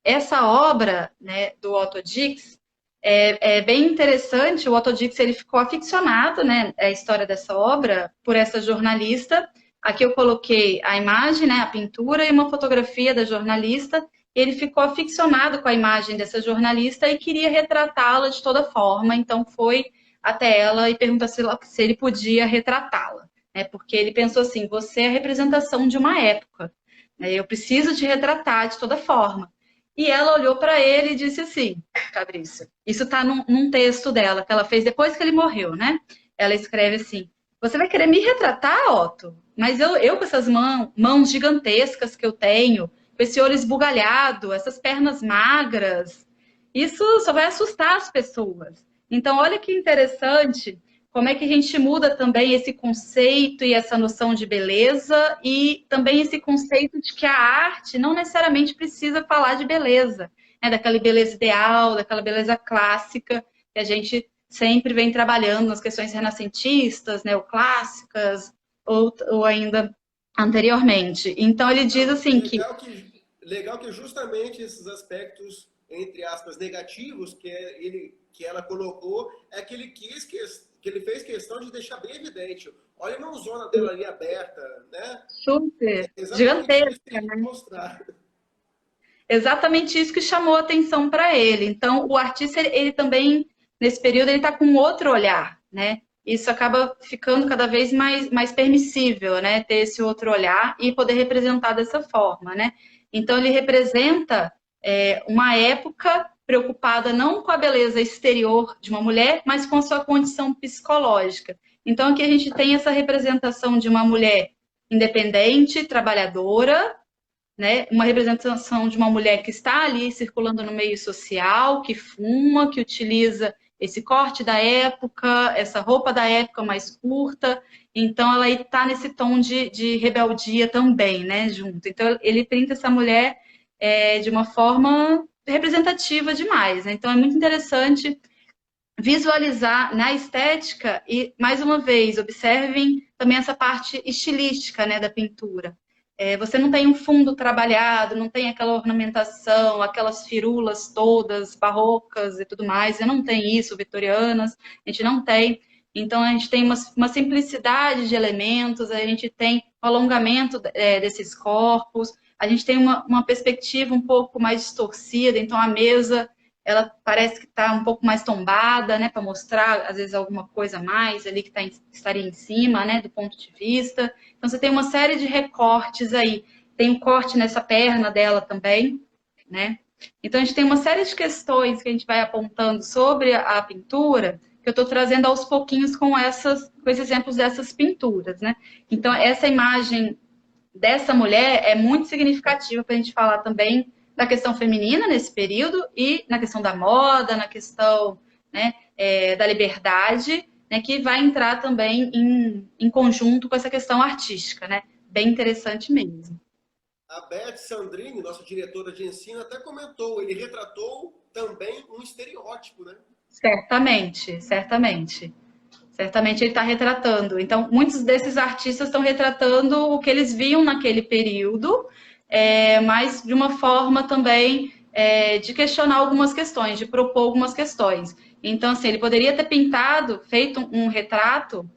Essa obra, né, do Otto Dix é bem interessante. O Otto Dix ele ficou aficionado, né, a história dessa obra por essa jornalista. Aqui eu coloquei a imagem, né, a pintura e uma fotografia da jornalista. Ele ficou aficionado com a imagem dessa jornalista e queria retratá-la de toda forma. Então foi até ela e perguntou se ele podia retratá-la, né, porque ele pensou assim: você é a representação de uma época, né, eu preciso te retratar de toda forma. E ela olhou para ele e disse assim: Fabrício, isso está num texto dela, que ela fez depois que ele morreu, né? Ela escreve assim: você vai querer me retratar, Otto? Mas eu com essas mãos gigantescas que eu tenho, com esse olho esbugalhado, essas pernas magras, isso só vai assustar as pessoas. Então, olha que interessante como é que a gente muda também esse conceito e essa noção de beleza e também esse conceito de que a arte não necessariamente precisa falar de beleza, né? Daquela beleza ideal, daquela beleza clássica que a gente sempre vem trabalhando nas questões renascentistas, neoclássicas ou ainda anteriormente. Então, ele diz Não, assim que legal que justamente esses aspectos, entre aspas, negativos que ela colocou, é que que ele fez questão de deixar bem evidente. Olha a mãozona dela ali aberta, né? É super exatamente isso que gigantesca, ele quer né? mostrar. Exatamente isso que chamou a atenção para ele. Então, o artista, ele também, nesse período, ele está com outro olhar, né? Isso acaba ficando cada vez mais permissível, né? Ter esse outro olhar e poder representar dessa forma, né? Então, ele representa uma época preocupada não com a beleza exterior de uma mulher, mas com a sua condição psicológica. Então, aqui a gente tem essa representação de uma mulher independente, trabalhadora, né? Uma representação de uma mulher que está ali circulando no meio social, que fuma, que utiliza esse corte da época, essa roupa da época mais curta. Então, ela está nesse tom de rebeldia também, né? Junto. Então, ele pinta essa mulher de uma forma representativa demais, né? Então, é muito interessante visualizar na estética e, mais uma vez, observem também essa parte estilística, né, da pintura. Você não tem um fundo trabalhado, não tem aquela ornamentação, aquelas firulas todas barrocas e tudo mais. Você não tem isso, vitorianas, a gente não tem. Então, a gente tem uma simplicidade de elementos, a gente tem um alongamento desses corpos, a gente tem uma perspectiva um pouco mais distorcida, então a mesa ela parece que está um pouco mais tombada, né, para mostrar, às vezes, alguma coisa a mais ali que estaria em cima, né, do ponto de vista. Então, você tem uma série de recortes aí. Tem um corte nessa perna dela também, né? Então, a gente tem uma série de questões que a gente vai apontando sobre a pintura, que eu estou trazendo aos pouquinhos com esses exemplos dessas pinturas, né? Então, essa imagem dessa mulher é muito significativa para a gente falar também da questão feminina nesse período e na questão da moda, na questão, né, da liberdade, né, que vai entrar também em conjunto com essa questão artística, né? Bem interessante mesmo. A Beth Sandrini, nossa diretora de ensino, até comentou, ele retratou também um estereótipo, né? Certamente, certamente. Certamente ele está retratando. Então, muitos desses artistas estão retratando o que eles viam naquele período, mas de uma forma também de questionar algumas questões, de propor algumas questões. Então, assim, ele poderia ter pintado, feito um retrato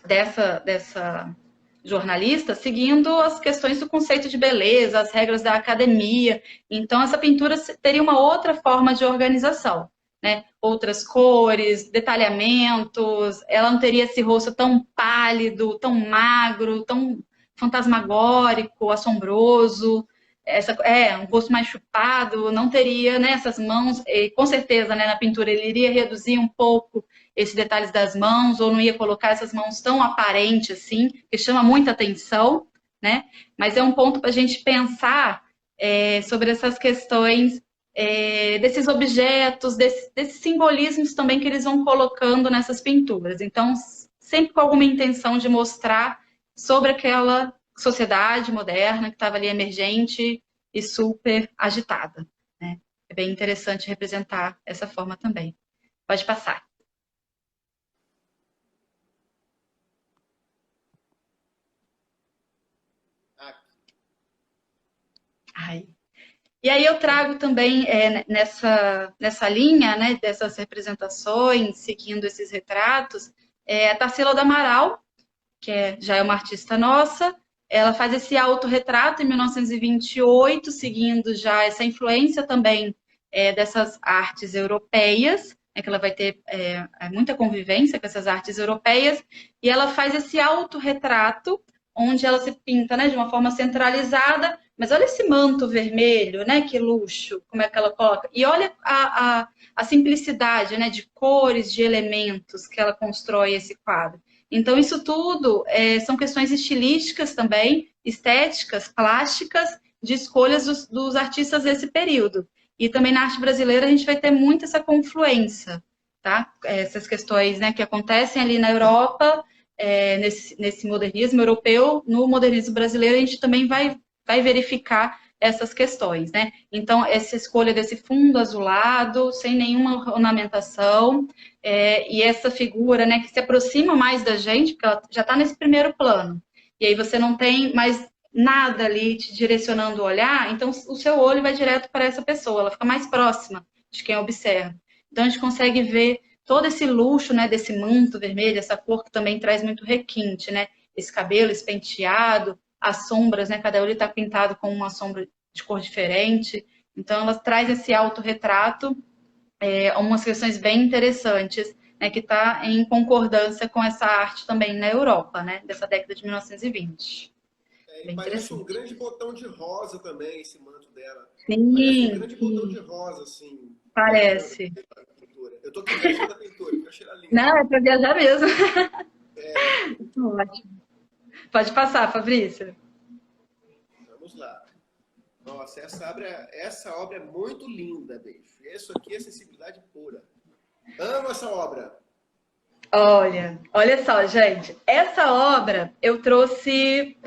dessa jornalista, seguindo as questões do conceito de beleza, as regras da academia. Então, essa pintura teria uma outra forma de organização, né? Outras cores, detalhamentos, ela não teria esse rosto tão pálido, tão magro, tão fantasmagórico, assombroso. Um rosto mais chupado, não teria, né, essas mãos, e, com certeza, né, na pintura ele iria reduzir um pouco esses detalhes das mãos, ou não ia colocar essas mãos tão aparentes assim, que chama muita atenção, né? Mas é um ponto para a gente pensar sobre essas questões desses objetos, desses simbolismos também que eles vão colocando nessas pinturas. Então, sempre com alguma intenção de mostrar sobre aquela sociedade moderna que estava ali emergente e super agitada, né? É bem interessante representar essa forma também. Pode passar. Ai. E aí eu trago também nessa linha, né, dessas representações, seguindo esses retratos, a Tarsila do Amaral, que já é uma artista nossa. Ela faz esse autorretrato em 1928, seguindo já essa influência também dessas artes europeias, que ela vai ter muita convivência com essas artes europeias, e ela faz esse autorretrato, onde ela se pinta, né, de uma forma centralizada, mas olha esse manto vermelho, né, que luxo, como é que ela coloca, e olha a simplicidade, né, de cores, de elementos que ela constrói esse quadro. Então, isso tudo são questões estilísticas também, estéticas, plásticas, de escolhas dos artistas desse período. E também na arte brasileira a gente vai ter muito essa confluência, tá? Essas questões, né, que acontecem ali na Europa, nesse modernismo europeu, no modernismo brasileiro, a gente também vai verificar essas questões, né? Então, essa escolha desse fundo azulado, sem nenhuma ornamentação, e essa figura, né, que se aproxima mais da gente, porque ela já está nesse primeiro plano, e aí você não tem mais nada ali te direcionando o olhar, então o seu olho vai direto para essa pessoa, ela fica mais próxima de quem observa. Então, a gente consegue ver todo esse luxo, né, desse manto vermelho, essa cor que também traz muito requinte, né? Esse cabelo, esse penteado, as sombras, né? Cada olho está pintado com uma sombra de cor diferente. Então, ela traz esse autorretrato, umas questões bem interessantes, né? Que está em concordância com essa arte também na Europa, né? Dessa década de 1920. E Bem parece um interessante. grande botão de rosa também, esse manto dela. Parece um Sim, grande botão de sim, rosa, assim, viajando parece. pela pintura. Eu tô aqui viajando a pintura, fica cheira lindo. Não, é para viajar mesmo. É, Ótimo. Pode passar, Fabrício. vamos lá. Nossa, essa obra é muito linda, bicho. Isso aqui é sensibilidade pura. Amo essa obra. Olha só, gente. Essa obra eu trouxe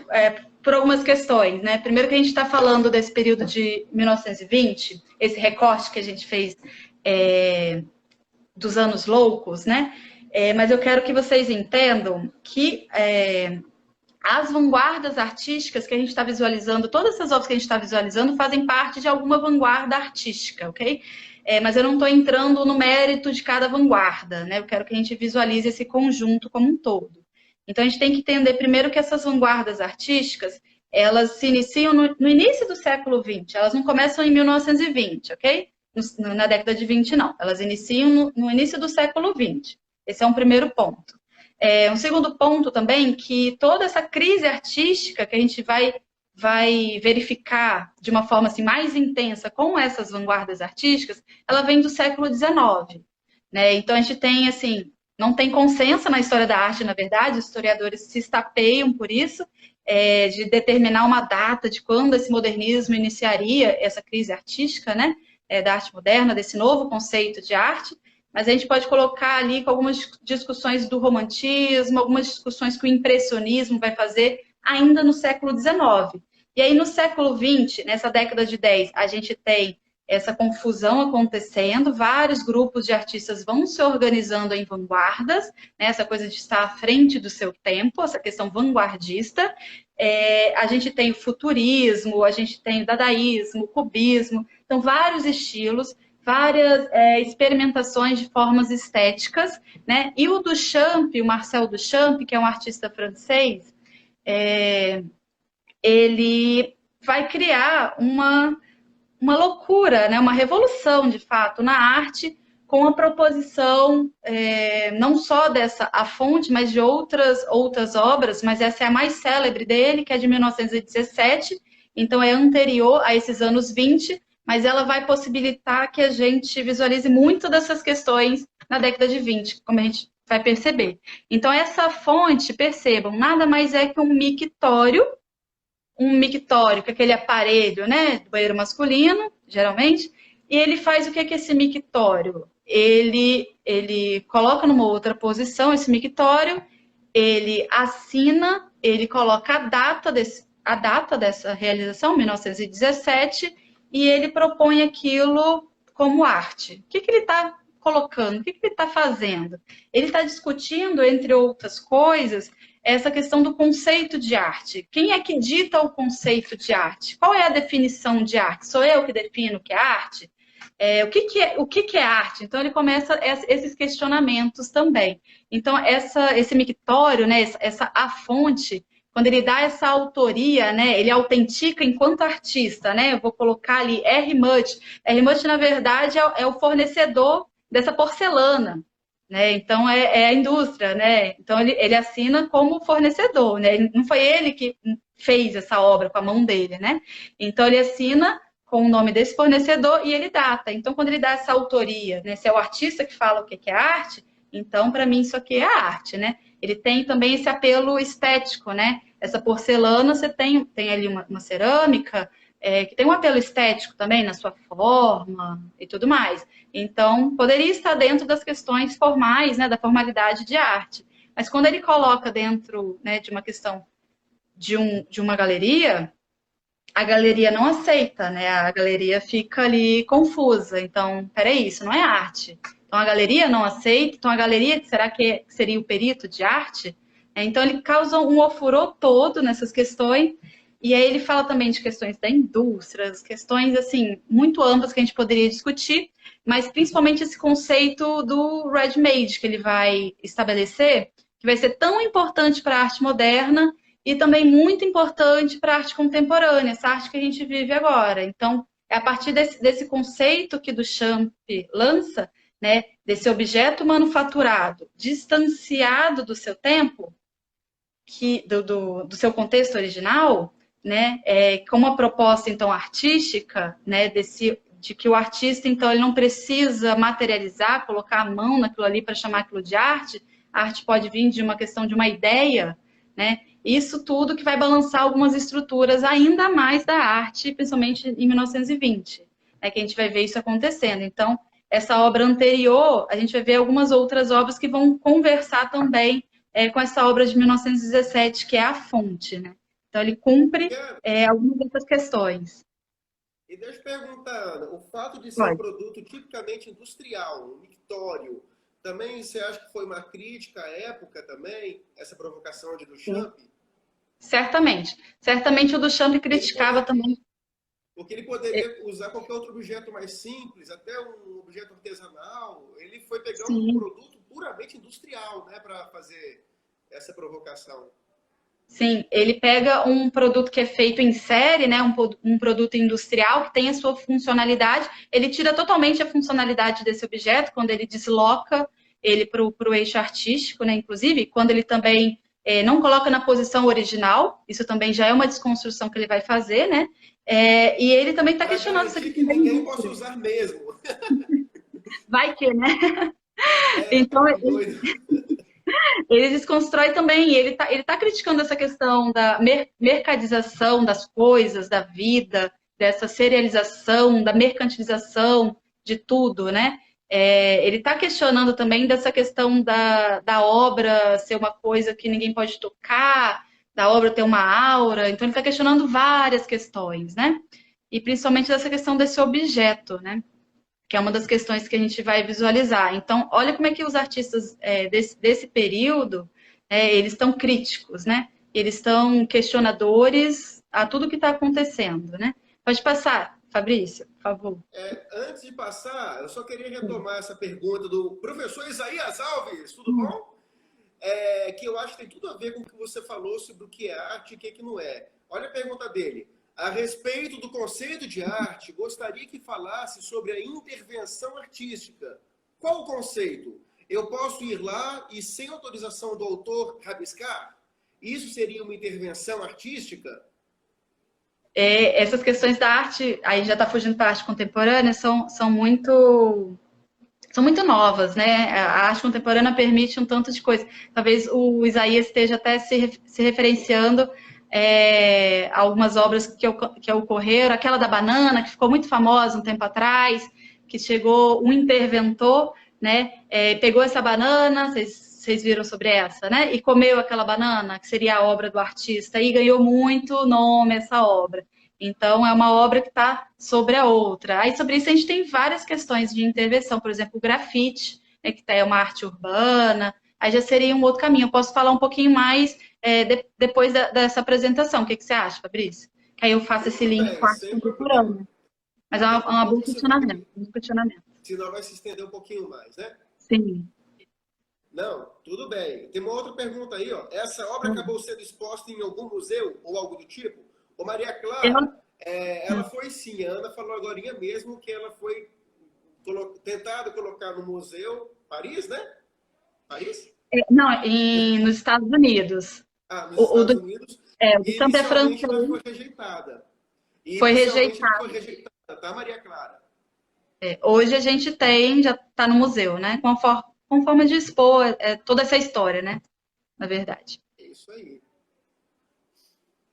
por algumas questões, né? Primeiro que a gente está falando desse período de 1920, esse recorte que a gente fez dos anos loucos, né? Mas eu quero que vocês entendam que as vanguardas artísticas que a gente está visualizando, todas essas obras que a gente está visualizando fazem parte de alguma vanguarda artística, ok? Mas eu não estou entrando no mérito de cada vanguarda, né? Eu quero que a gente visualize esse conjunto como um todo. Então, a gente tem que entender primeiro que essas vanguardas artísticas, elas se iniciam no início do século XX, elas não começam em 1920, ok? Na década de 20, não. Elas iniciam no início do século XX. Esse é um primeiro ponto. Um segundo ponto também, que toda essa crise artística que a gente vai verificar de uma forma assim, mais intensa com essas vanguardas artísticas, ela vem do século XIX. Né? Então, a gente tem, assim, não tem consenso na história da arte, na verdade, os historiadores se estapeiam por isso, de determinar uma data de quando esse modernismo iniciaria essa crise artística, né? Da arte moderna, desse novo conceito de arte, mas a gente pode colocar ali com algumas discussões do romantismo, algumas discussões que o impressionismo vai fazer ainda no século XIX. E aí, no século XX, nessa década de 10, a gente tem essa confusão acontecendo, vários grupos de artistas vão se organizando em vanguardas, né, essa coisa de estar à frente do seu tempo, essa questão vanguardista. A gente tem o futurismo, a gente tem o dadaísmo, o cubismo, então vários estilos, várias experimentações de formas estéticas, né? E o Duchamp, o Marcel Duchamp, que é um artista francês, ele vai criar uma loucura, né? Uma revolução, de fato, na arte, com a proposição não só dessa A Fonte, mas de outras obras, mas essa é a mais célebre dele, que é de 1917, então é anterior a esses anos 20, mas ela vai possibilitar que a gente visualize muito dessas questões na década de 20, como a gente vai perceber. Então, essa fonte, percebam, nada mais é que um mictório, que é aquele aparelho, né, do banheiro masculino, geralmente, e ele faz o que é que esse mictório? Ele coloca numa outra posição esse mictório, ele assina, ele coloca a data dessa realização, 1917, e ele propõe aquilo como arte. O que ele está colocando? O que ele está fazendo? Ele está discutindo, entre outras coisas, essa questão do conceito de arte. Quem é que dita o conceito de arte? Qual é a definição de arte? Sou eu que defino o que é arte? O que é arte? Então, ele começa esses questionamentos também. Então, esse mictório, né, a fonte, quando ele dá essa autoria, né, ele autentica enquanto artista, né? Eu vou colocar ali R. Mutt. R. Mutt, na verdade, é o fornecedor dessa porcelana, né? Então, é a indústria, né? Então, ele assina como fornecedor, né? Não foi ele que fez essa obra com a mão dele, né? Então, ele assina com o nome desse fornecedor e ele data. Então, quando ele dá essa autoria, né? Se é o artista que fala o que é arte, então, para mim, isso aqui é arte, né? Ele tem também esse apelo estético, né? Essa porcelana, você tem ali uma cerâmica, que tem um apelo estético também na sua forma e tudo mais. Então, poderia estar dentro das questões formais, né, da formalidade de arte. Mas quando ele coloca dentro, né, de uma questão de uma galeria, a galeria não aceita, né? A galeria fica ali confusa. Então, peraí, isso não é arte. Então, a galeria não aceita. Então, a galeria, será que seria o perito de arte? Então, ele causa um ofurô todo nessas questões. E aí ele fala também de questões da indústria, questões, assim, muito amplas que a gente poderia discutir, mas principalmente esse conceito do ready-made que ele vai estabelecer, que vai ser tão importante para a arte moderna e também muito importante para a arte contemporânea, essa arte que a gente vive agora. Então, é a partir desse conceito que Duchamp lança, né, desse objeto manufaturado, distanciado do seu tempo, do seu contexto original, né, com uma proposta, então, artística, né, de que o artista, então, ele não precisa materializar, colocar a mão naquilo ali para chamar aquilo de arte. A arte pode vir de uma questão de uma ideia, né? Isso tudo que vai balançar algumas estruturas ainda mais da arte, principalmente em 1920, né, que a gente vai ver isso acontecendo. Então, essa obra anterior, a gente vai ver algumas outras obras que vão conversar também com essa obra de 1917, que é a fonte, né? Então, ele cumpre algumas dessas questões. E deixa eu perguntar, Ana, o fato de ser um Pode. produto tipicamente industrial, um mictório, também você acha que foi uma crítica à época também, essa provocação de Duchamp? Certamente. Certamente o Duchamp criticava também. Porque ele poderia usar qualquer outro objeto mais simples, até um objeto artesanal. Ele foi pegar um Sim. produto puramente industrial, né, para fazer essa provocação. Sim, ele pega um produto que é feito em série, né, um produto industrial que tem a sua funcionalidade, ele tira totalmente a funcionalidade desse objeto quando ele desloca ele para o eixo artístico, né, inclusive, quando ele também não coloca na posição original, isso também já é uma desconstrução que ele vai fazer, né, e ele também está Para questionando essa garantir questão que da ninguém possa indústria. usar mesmo. Vai que, né? É, Então, tá doido. ele desconstrói também, ele tá criticando essa questão da mercadização das coisas, da vida, dessa serialização, da mercantilização de tudo, né? Ele está questionando também dessa questão da obra ser uma coisa que ninguém pode tocar, da obra ter uma aura, então ele está questionando várias questões, né? E principalmente dessa questão desse objeto, né? Que é uma das questões que a gente vai visualizar. Então, olha como é que os artistas desse período, eles estão críticos, né? Eles estão questionadores a tudo que está acontecendo, né? Pode passar, Fabrício, por favor. Antes de passar, eu só queria retomar essa pergunta do professor Isaías Alves, tudo bom? Que eu acho que tem tudo a ver com o que você falou sobre o que é arte e o que não é. Olha a pergunta dele. A respeito do conceito de arte, gostaria que falasse sobre a intervenção artística. Qual o conceito? Eu posso ir lá e, sem autorização do autor, rabiscar? Isso seria uma intervenção artística? Essas questões da arte, aí já está fugindo para a arte contemporânea, são muito novas, né? A arte contemporânea permite um tanto de coisa. Talvez o Isaías esteja até se referenciando a algumas obras que ocorreram, aquela da banana, que ficou muito famosa um tempo atrás, que chegou um interventor, né? Pegou essa banana, vocês viram sobre essa, né? E comeu aquela banana, que seria a obra do artista, e ganhou muito nome essa obra. Então, é uma obra que está sobre a outra. Aí, sobre isso, a gente tem várias questões de intervenção. Por exemplo, o grafite, né, que é uma arte urbana. Aí já seria um outro caminho. Eu posso falar um pouquinho mais depois dessa apresentação. O que você acha, Fabrício? Que aí eu faço esse Tudo link com bem, a arte sem problema. contemporânea. Mas é Até uma porque boa você vai, questionamento. Um questionamento. senão vai se estender um pouquinho mais, né? Sim. Não, tudo bem. Tem uma outra pergunta aí, ó. Essa obra acabou sendo exposta em algum museu ou algo do tipo? Ô Maria Eu, Clara, ela foi sim. A Ana falou agora mesmo que ela foi tentado colocar no museu Paris, né? Paris? não, nos Estados Unidos. Ah, nos O Estados do, Unidos. o do E Champ é inicialmente ela francês, foi rejeitada. E foi inicialmente ela rejeitado. foi rejeitada, tá, Maria Clara? Hoje a gente tem, já está no museu, né? Com forma de expor toda essa história, né? Na verdade. É isso aí.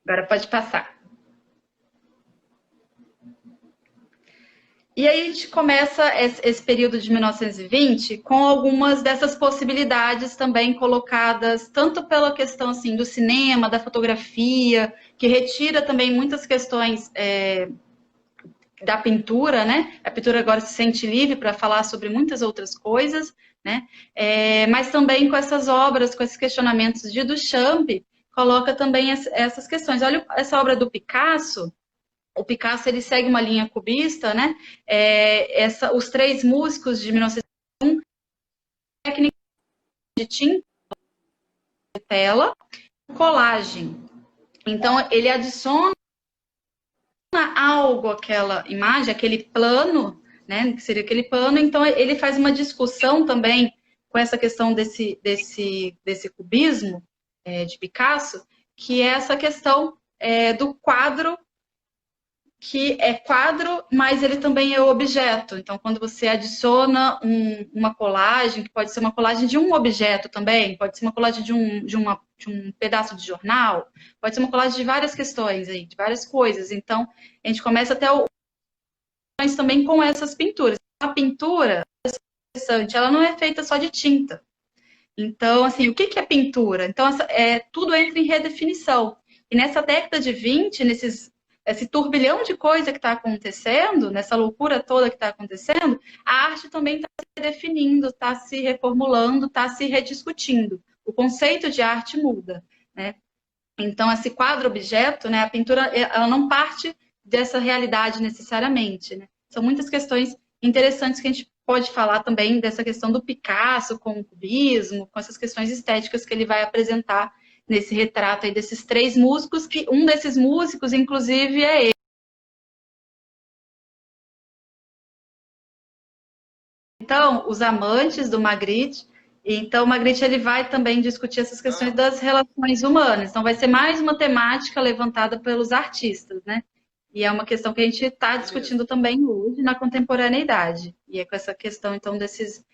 Agora pode passar. E aí a gente começa esse período de 1920 com algumas dessas possibilidades também colocadas, tanto pela questão assim, do cinema, da fotografia, que retira também muitas questões da pintura, né? A pintura agora se sente livre para falar sobre muitas outras coisas, né? Mas também com essas obras, com esses questionamentos de Duchamp, coloca também essas questões. Olha essa obra do Picasso. O Picasso ele segue uma linha cubista, né? Os três músicos de 1901, técnica de tinta, tela, colagem. Então ele adiciona algo àquela imagem, aquele plano, né? Que seria aquele plano. Então ele faz uma discussão também com essa questão desse cubismo de Picasso, que é essa questão do quadro que é quadro, mas ele também é objeto. Então, quando você adiciona uma colagem, que pode ser uma colagem de um objeto também, pode ser uma colagem de um pedaço de jornal, pode ser uma colagem de várias questões aí, de várias coisas. Então, a gente começa até também com essas pinturas. A pintura, é interessante, ela não é feita só de tinta. Então, assim, o que é pintura? Então, tudo entra em redefinição. E nessa década de 20, esse turbilhão de coisa que está acontecendo, nessa loucura toda que está acontecendo, a arte também está se definindo, está se reformulando, está se rediscutindo. O conceito de arte muda, né? Então, esse quadro-objeto, né, a pintura, ela não parte dessa realidade necessariamente, né? São muitas questões interessantes que a gente pode falar também dessa questão do Picasso com o cubismo, com essas questões estéticas que ele vai apresentar nesse retrato aí desses três músicos, que um desses músicos, inclusive, é ele. Então, os amantes do Magritte. Então, o Magritte ele vai também discutir essas questões das relações humanas. Então, vai ser mais uma temática levantada pelos artistas, né? E é uma questão que a gente está discutindo também hoje na contemporaneidade. E é com essa questão, então, desses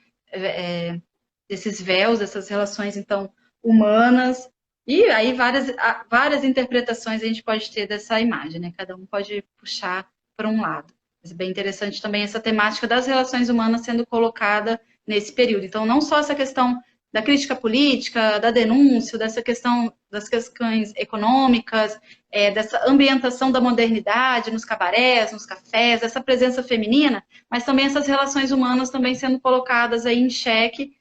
véus, dessas relações, então, humanas. E aí várias interpretações a gente pode ter dessa imagem, né? Cada um pode puxar para um lado. Mas é bem interessante também essa temática das relações humanas sendo colocada nesse período. Então, não só essa questão da crítica política, da denúncia, dessa questão das questões econômicas, dessa ambientação da modernidade nos cabarés, nos cafés, essa presença feminina, mas também essas relações humanas também sendo colocadas aí em xeque,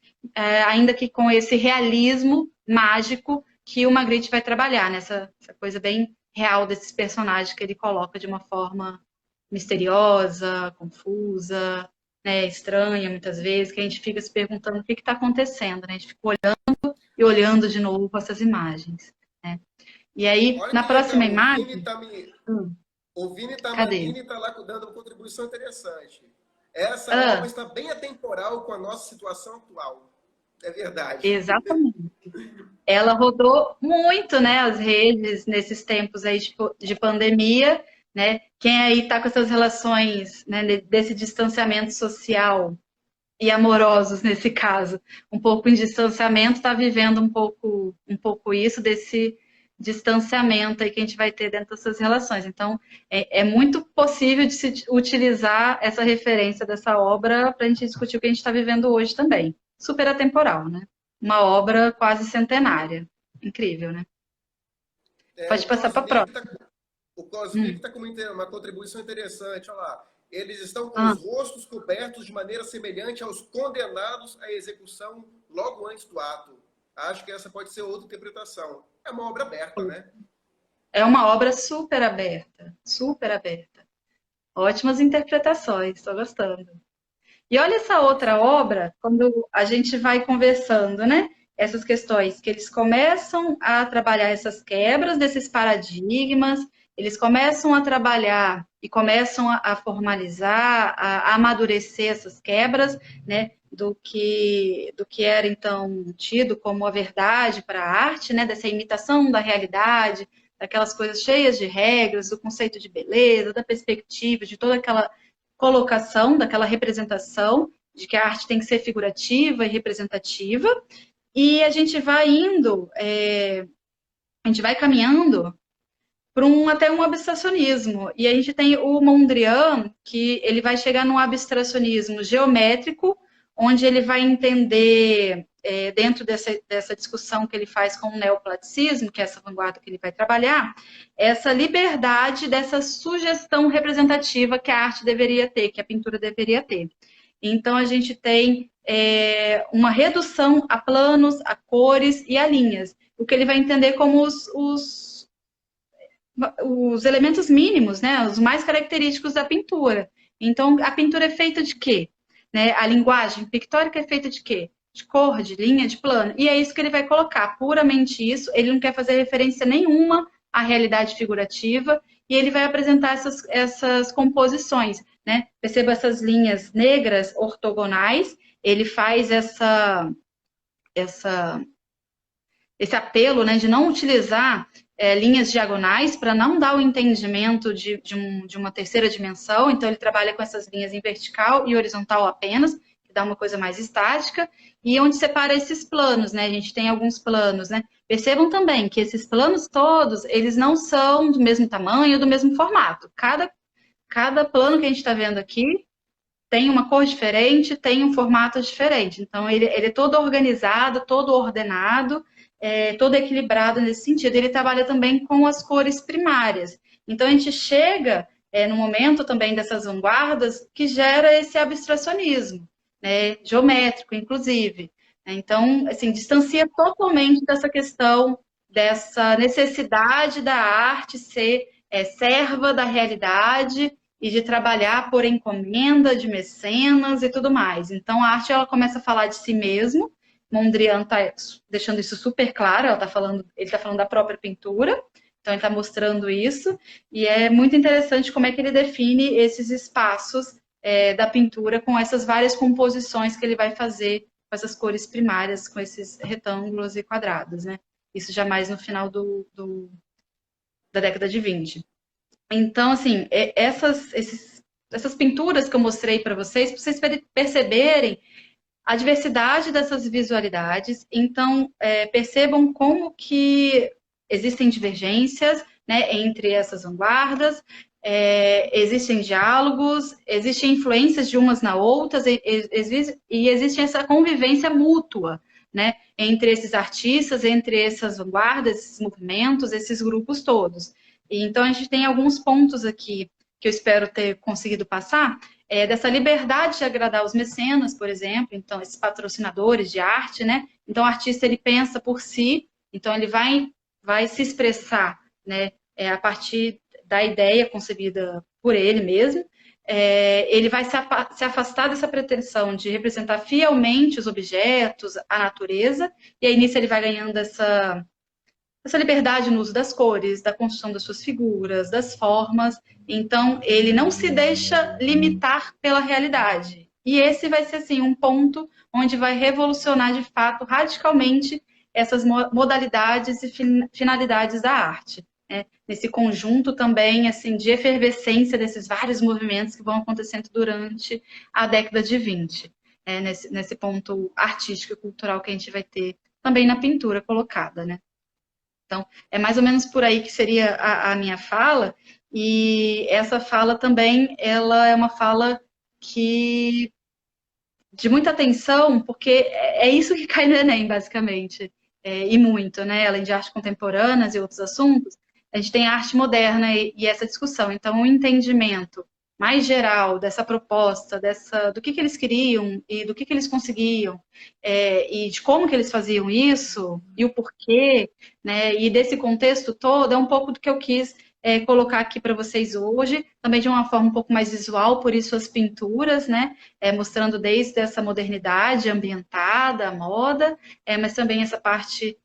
ainda que com esse realismo mágico que o Magritte vai trabalhar, nessa coisa bem real desses personagens que ele coloca de uma forma misteriosa, confusa, né, estranha muitas vezes, que a gente fica se perguntando o que está acontecendo, né? A gente fica olhando e olhando de novo essas imagens, né? E aí, Olha na que próxima legal, imagem... o Vini Cadê? está lá dando uma contribuição interessante. Essa obra Ah, está bem atemporal com a nossa situação atual. É verdade. exatamente. Ela rodou muito, né, as redes nesses tempos aí de pandemia, né? Quem aí está com essas relações, né, desse distanciamento social e amorosos nesse caso, um pouco em distanciamento, está vivendo um pouco isso desse distanciamento aí que a gente vai ter dentro dessas relações. Então, é muito possível de se utilizar essa referência dessa obra para a gente discutir o que a gente está vivendo hoje também. Super atemporal, né? Uma obra quase centenária. Incrível, né? É, Pode passar para a próxima. o Cosmic está com uma contribuição interessante. Olha lá. Eles estão com Ah, os rostos cobertos de maneira semelhante aos condenados à execução logo antes do ato. Acho que essa pode ser outra interpretação. É uma obra aberta, né? é uma obra super aberta, super aberta. Ótimas interpretações, estou gostando. E olha essa outra obra, quando a gente vai conversando, né? Essas questões que eles começam a trabalhar essas quebras desses paradigmas, eles começam a trabalhar e começam a formalizar, a amadurecer essas quebras, né? Do que era então tido como a verdade para a arte, né? Dessa imitação da realidade, daquelas coisas cheias de regras, do conceito de beleza, da perspectiva, de toda aquela colocação, daquela representação, de que a arte tem que ser figurativa e representativa, e a gente vai indo, a gente vai caminhando até um abstracionismo. E a gente tem o Mondrian, que ele vai chegar num abstracionismo geométrico, onde ele vai entender, dentro dessa discussão que ele faz com o neoplasticismo, que é essa vanguarda que ele vai trabalhar, essa liberdade dessa sugestão representativa que a arte deveria ter, que a pintura deveria ter. Então, a gente tem uma redução a planos, a cores e a linhas, o que ele vai entender como os elementos mínimos, né, os mais característicos da pintura. Então, a pintura é feita de quê? Né? A linguagem pictórica é feita de quê? De cor, de linha, de plano. E é isso que ele vai colocar, puramente isso. Ele não quer fazer referência nenhuma à realidade figurativa e ele vai apresentar essas composições. Né? Perceba essas linhas negras ortogonais, ele faz esse apelo, né, de não utilizar linhas diagonais para não dar o entendimento de uma terceira dimensão. Então, ele trabalha com essas linhas em vertical e horizontal apenas, que dá uma coisa mais estática, e onde separa esses planos, né? A gente tem alguns planos, né? Percebam também que esses planos todos, eles não são do mesmo tamanho, do mesmo formato. Cada plano que a gente está vendo aqui tem uma cor diferente, tem um formato diferente. Então, ele é todo organizado, todo ordenado, todo equilibrado nesse sentido. Ele trabalha também com as cores primárias. Então, a gente chega no momento também dessas vanguardas que gera esse abstracionismo, né, geométrico, inclusive. Então, assim, distancia totalmente dessa questão, dessa necessidade da arte ser serva da realidade e de trabalhar por encomenda de mecenas e tudo mais. Então, a arte ela começa a falar de si mesmo. Mondrian está deixando isso super claro, ele está falando da própria pintura, então ele está mostrando isso, e é muito interessante como é que ele define esses espaços da pintura com essas várias composições que ele vai fazer com essas cores primárias, com esses retângulos e quadrados, né? Isso já mais no final da década de 20. Então, assim, essas pinturas que eu mostrei para vocês perceberem a diversidade dessas visualidades. Então, percebam como que existem divergências, né, entre essas vanguardas, existem diálogos, existem influências de umas na outras, e existe essa convivência mútua, né, entre esses artistas, entre essas vanguardas, esses movimentos, esses grupos todos. Então, a gente tem alguns pontos aqui que eu espero ter conseguido passar, dessa liberdade de agradar os mecenas, por exemplo, então, esses patrocinadores de arte, né? Então, o artista, ele pensa por si, então, ele vai se expressar, né, a partir da ideia concebida por ele mesmo, ele vai se afastar dessa pretensão de representar fielmente os objetos, a natureza, e aí nisso ele vai ganhando essa liberdade no uso das cores, da construção das suas figuras, das formas. Então, ele não se deixa limitar pela realidade. E esse vai ser, assim, um ponto onde vai revolucionar, de fato, radicalmente essas modalidades e finalidades da arte. Nesse conjunto também, assim, de efervescência desses vários movimentos que vão acontecendo durante a década de 20. Nesse ponto artístico e cultural que a gente vai ter também na pintura colocada, né? Então, é mais ou menos por aí que seria a minha fala, e essa fala também, ela é uma fala que de muita atenção, porque é isso que cai no Enem, basicamente, e muito, né? Além de arte contemporânea e outros assuntos, a gente tem a arte moderna e essa discussão. Então, o entendimento mais geral dessa proposta, do que eles queriam e do que eles conseguiam, e de como que eles faziam isso, e o porquê, né, e desse contexto todo, é um pouco do que eu quis colocar aqui para vocês hoje, também de uma forma um pouco mais visual, por isso as pinturas, né, mostrando desde essa modernidade ambientada, a moda, mas também essa parte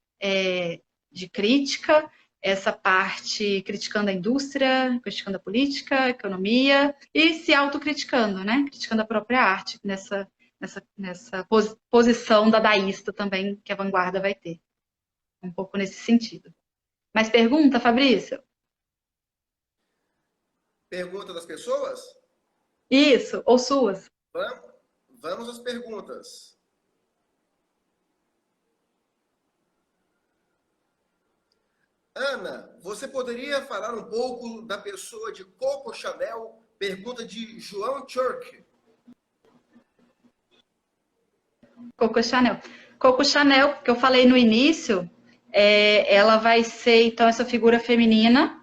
de crítica, essa parte criticando a indústria, criticando a política, a economia e se autocriticando, né? Criticando a própria arte nessa posição dadaísta também que a vanguarda vai ter. Um pouco nesse sentido. Mais pergunta, Fabrício? Pergunta das pessoas? Isso, ou suas. Vamos às perguntas. Ana, você poderia falar um pouco da pessoa de Coco Chanel? Pergunta de João Church. Coco Chanel. Coco Chanel, que eu falei no início, ela vai ser, então, essa figura feminina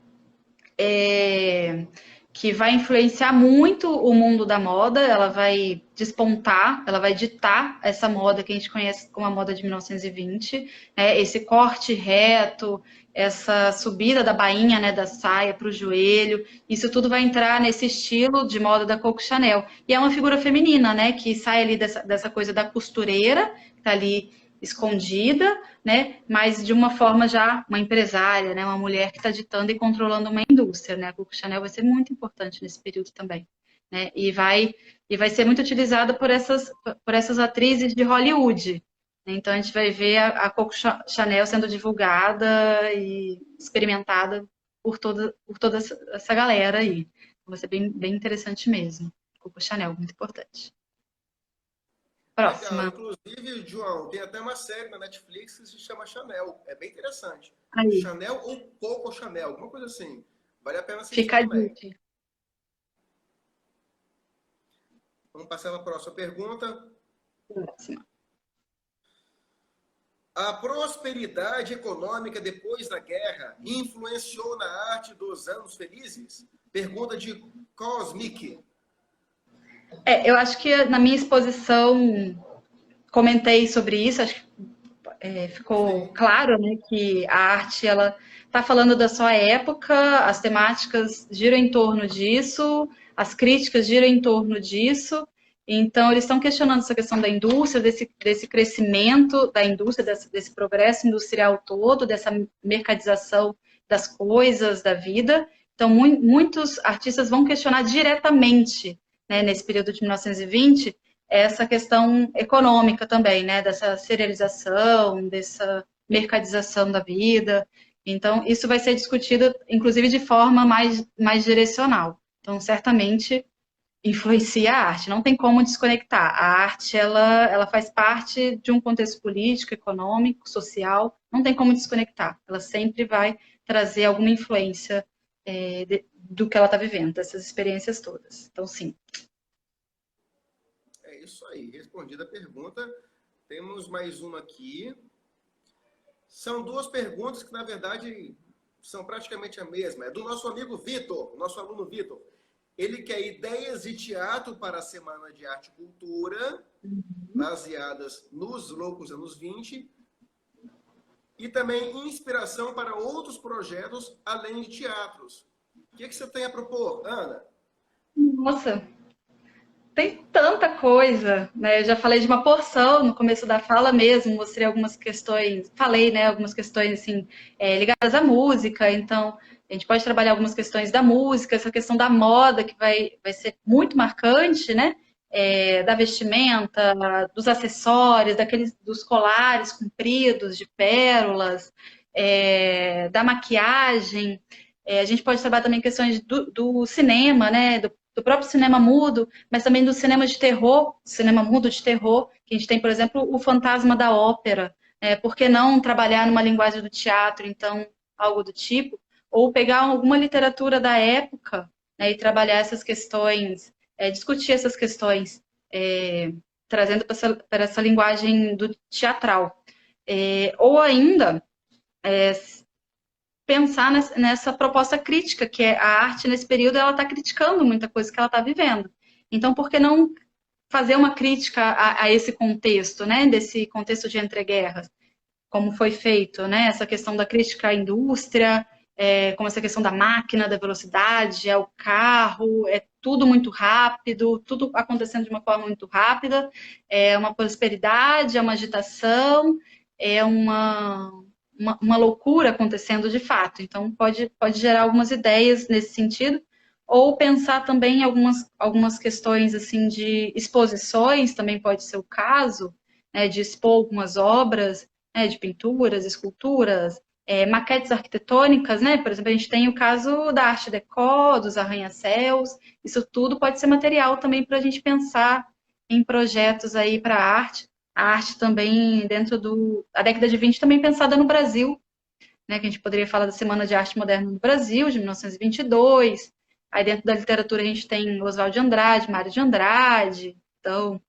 é, que vai influenciar muito o mundo da moda, ela vai despontar, ela vai ditar essa moda que a gente conhece como a moda de 1920, né? Esse corte reto, essa subida da bainha, né, da saia para o joelho, isso tudo vai entrar nesse estilo de moda da Coco Chanel. E é uma figura feminina, né, que sai ali dessa coisa da costureira, que está ali escondida, né? Mas de uma forma já uma empresária, né? Uma mulher que está ditando e controlando uma indústria, né? A Coco Chanel vai ser muito importante nesse período também, né? E vai ser muito utilizada por essas atrizes de Hollywood. Então a gente vai ver a Coco Chanel sendo divulgada e experimentada por toda essa galera aí. Vai ser bem, bem interessante mesmo. Coco Chanel, muito importante. Legal. Próxima. Inclusive, João, tem até uma série na Netflix que se chama Chanel. É bem interessante. Aí, Chanel ou Coco Chanel, alguma coisa assim. Vale a pena assistir fica a também. dica. Vamos passar para a próxima pergunta. Próxima. A prosperidade econômica depois da guerra influenciou na arte dos anos felizes? Pergunta de Cosmic. Eu acho que na minha exposição comentei sobre isso, acho que ficou Sim. claro, né, que a arte ela está falando da sua época, as temáticas giram em torno disso, as críticas giram em torno disso. Então, eles estão questionando essa questão da indústria, desse crescimento da indústria, desse progresso industrial todo, dessa mercadização das coisas, da vida. Então, muitos artistas vão questionar diretamente, né, nesse período de 1920, essa questão econômica também, né? Dessa serialização, dessa mercadização da vida. Então, isso vai ser discutido, inclusive, de forma mais direcional. Então, certamente influencia a arte, não tem como desconectar. A arte, ela faz parte de um contexto político, econômico, social, não tem como desconectar. Ela sempre vai trazer alguma influência do que ela está vivendo, dessas experiências todas. Então, sim. É isso aí. Respondida a pergunta. Temos mais uma aqui. São duas perguntas que, na verdade, são praticamente a mesma. É do nosso amigo Vitor, nosso aluno Vitor. Ele quer ideias de teatro para a Semana de Arte e Cultura, baseadas nos loucos anos 20, e também inspiração para outros projetos além de teatros. O que você tem a propor, Ana? Nossa, tem tanta coisa, né? Eu já falei de uma porção no começo da fala mesmo, mostrei algumas questões, falei, né, algumas questões assim, ligadas à música, então a gente pode trabalhar algumas questões da música, essa questão da moda que vai ser muito marcante, né? Da vestimenta, dos acessórios, dos colares compridos de pérolas, da maquiagem. A gente pode trabalhar também questões do cinema, né? Do próprio cinema mudo, mas também do cinema de terror, cinema mudo de terror, que a gente tem, por exemplo, o fantasma da ópera. Por que não trabalhar numa linguagem do teatro, então, algo do tipo? Ou pegar alguma literatura da época, né, e trabalhar essas questões, discutir essas questões, trazendo para essa linguagem do teatral. Ou ainda, pensar nessa proposta crítica, que é a arte nesse período, ela está criticando muita coisa que ela está vivendo. Então, por que não fazer uma crítica a esse contexto, né? Desse contexto de entreguerras, como foi feito, né? Essa questão da crítica à indústria, como essa questão da máquina, da velocidade, ao carro, é tudo muito rápido, tudo acontecendo de uma forma muito rápida, é uma prosperidade, é uma agitação, é uma loucura acontecendo de fato. Então, pode gerar algumas ideias nesse sentido, ou pensar também em algumas questões assim de exposições, também pode ser o caso, né, de expor algumas obras, né, de pinturas, esculturas, maquetes arquitetônicas, né? Por exemplo, a gente tem o caso da Arte Deco, dos arranha-céus, isso tudo pode ser material também para a gente pensar em projetos aí para a arte também dentro a década de 20 também pensada no Brasil, né, que a gente poderia falar da Semana de Arte Moderna no Brasil, de 1922. Aí dentro da literatura a gente tem Oswald de Andrade, Mário de Andrade, então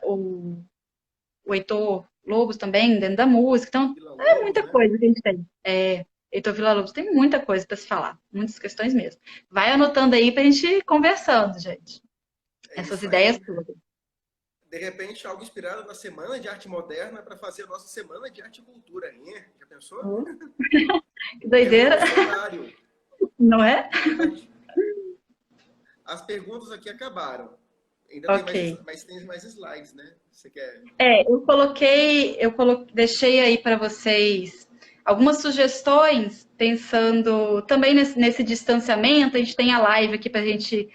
o Heitor Lobos também, dentro da música. Então, é Villa-Lobos, muita né? coisa que a gente tem. Heitor Villa-Lobos tem muita coisa para se falar, muitas questões mesmo. Vai anotando aí para a gente ir conversando, gente. É Essas isso ideias aí. todas. De repente, algo inspirado na Semana de Arte Moderna para fazer a nossa Semana de Arte e Cultura, hein? Já pensou? Que doideira, Revolucionário. não é? As perguntas aqui acabaram. Ainda tem Ok. mais slides, né? Você quer? Deixei aí para vocês algumas sugestões, pensando também nesse distanciamento. A gente tem a live aqui para a gente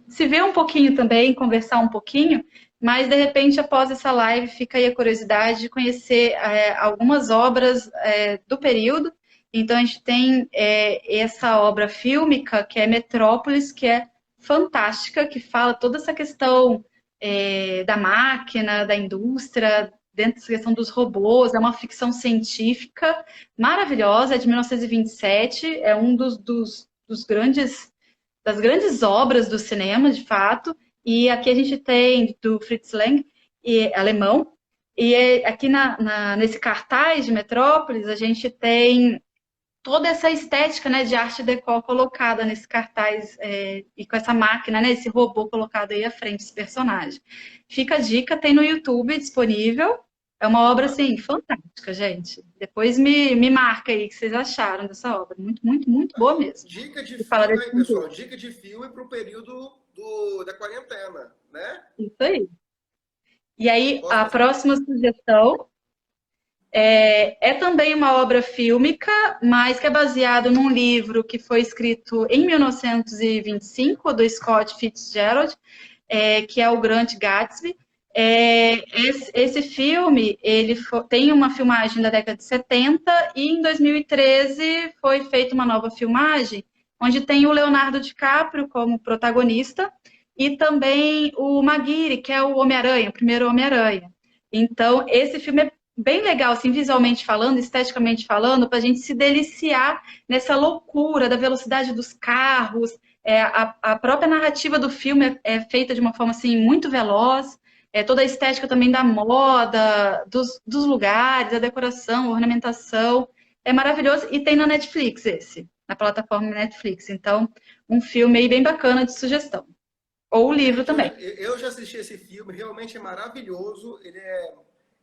se ver um pouquinho também, conversar um pouquinho, mas de repente, após essa live, fica aí a curiosidade de conhecer algumas obras do período. Então, a gente tem essa obra fílmica, que é Metrópolis, que é fantástica, que fala toda essa questão da máquina, da indústria, dentro da questão dos robôs. É uma ficção científica maravilhosa, é de 1927, é um dos das grandes obras do cinema, de fato. E aqui a gente tem do Fritz Lang, alemão, e aqui nesse cartaz de Metrópolis a gente tem toda essa estética, né, de arte déco colocada nesse cartaz e com essa máquina, né, esse robô colocado aí à frente desse personagem. Fica a dica, tem no YouTube disponível. É uma obra, assim, fantástica, gente. Depois me marca aí o que vocês acharam dessa obra. Muito, muito, muito boa Aí, mesmo. dica de E fala filme desse aí, pintor. pessoal. Dica de filme para o período da quarentena, né? Isso aí. E aí, Posso a passar? próxima sugestão é também uma obra fílmica, mas que é baseado num livro que foi escrito em 1925, do Scott Fitzgerald, que é o Grande Gatsby. Esse filme tem uma filmagem da década de 70 e em 2013 foi feita uma nova filmagem, onde tem o Leonardo DiCaprio como protagonista e também o Maguire, que é o Homem-Aranha, o primeiro Homem-Aranha. Então, esse filme é bem legal, assim, visualmente falando, esteticamente falando, para a gente se deliciar nessa loucura da velocidade dos carros. A própria narrativa do filme é feita de uma forma assim muito veloz. Toda a estética também da moda, dos lugares, a decoração, a ornamentação. É maravilhoso. E tem na Netflix esse, na plataforma Netflix. Então, um filme aí bem bacana de sugestão. Ou o livro Gente, também. eu já assisti esse filme, realmente é maravilhoso. Ele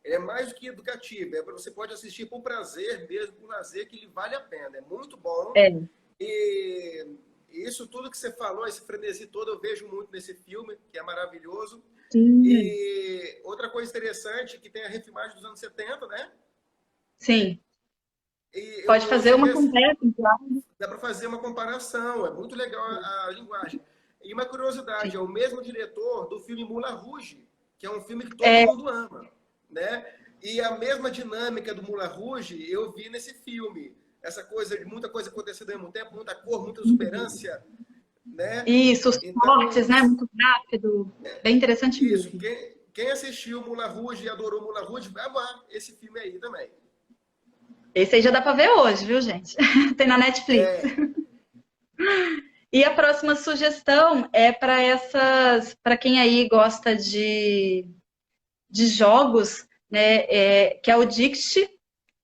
é mais do que educativo. Você pode assistir por prazer mesmo, por lazer, que ele vale a pena. É muito bom. É. E isso tudo que você falou, esse frenesi todo, eu vejo muito nesse filme, que é maravilhoso. Sim. E outra coisa interessante, que tem a refilmagem dos anos 70, né? Sim. E Pode eu fazer uma cheguei a, conversa, dá para fazer uma comparação, é muito legal a linguagem. E uma curiosidade, é sim. o mesmo diretor do filme Moulin Rouge, que é um filme que todo É, mundo ama, né? E a mesma dinâmica do Moulin Rouge eu vi nesse filme. Essa coisa de muita coisa acontecendo ao mesmo tempo, muita cor, muita exuberância, né? isso, os cortes, Então, né? Muito rápido. Bem interessante isso. mesmo. Quem assistiu Moulin Rouge e adorou Moulin Rouge vai amar esse filme aí também. Esse aí já dá para ver hoje, viu, gente? Tem na Netflix. É, E a próxima sugestão é para quem aí gosta de jogos, né? Que é o Dixit.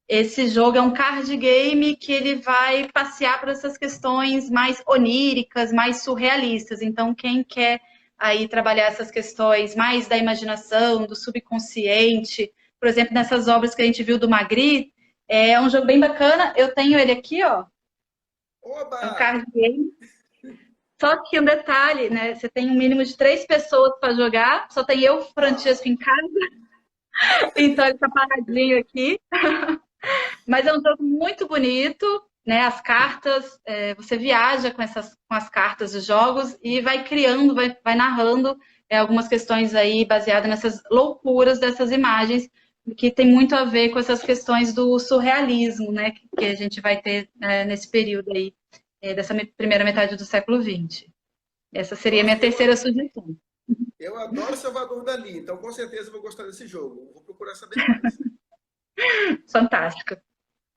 Esse jogo é um card game que ele vai passear por essas questões mais oníricas, mais surrealistas. Então, quem quer aí trabalhar essas questões mais da imaginação, do subconsciente, por exemplo, nessas obras que a gente viu do Magritte, é um jogo bem bacana. Eu tenho ele aqui, ó. É um oba! card game. Só que um detalhe, né? Você tem um mínimo de 3 pessoas para jogar. Só tem eu, Ah, Francesco, em casa. Então ele está paradinho aqui. Mas é um jogo muito bonito, né? As cartas, você viaja com as cartas dos jogos e vai criando, vai narrando algumas questões aí baseadas nessas loucuras dessas imagens, que tem muito a ver com essas questões do surrealismo, né? Que a gente vai ter nesse período aí, dessa primeira metade do século XX. Essa seria a nossa, minha terceira sugestão. eu adoro Salvador Dali, então com certeza eu vou gostar desse jogo. Vou procurar saber mais. Fantástica.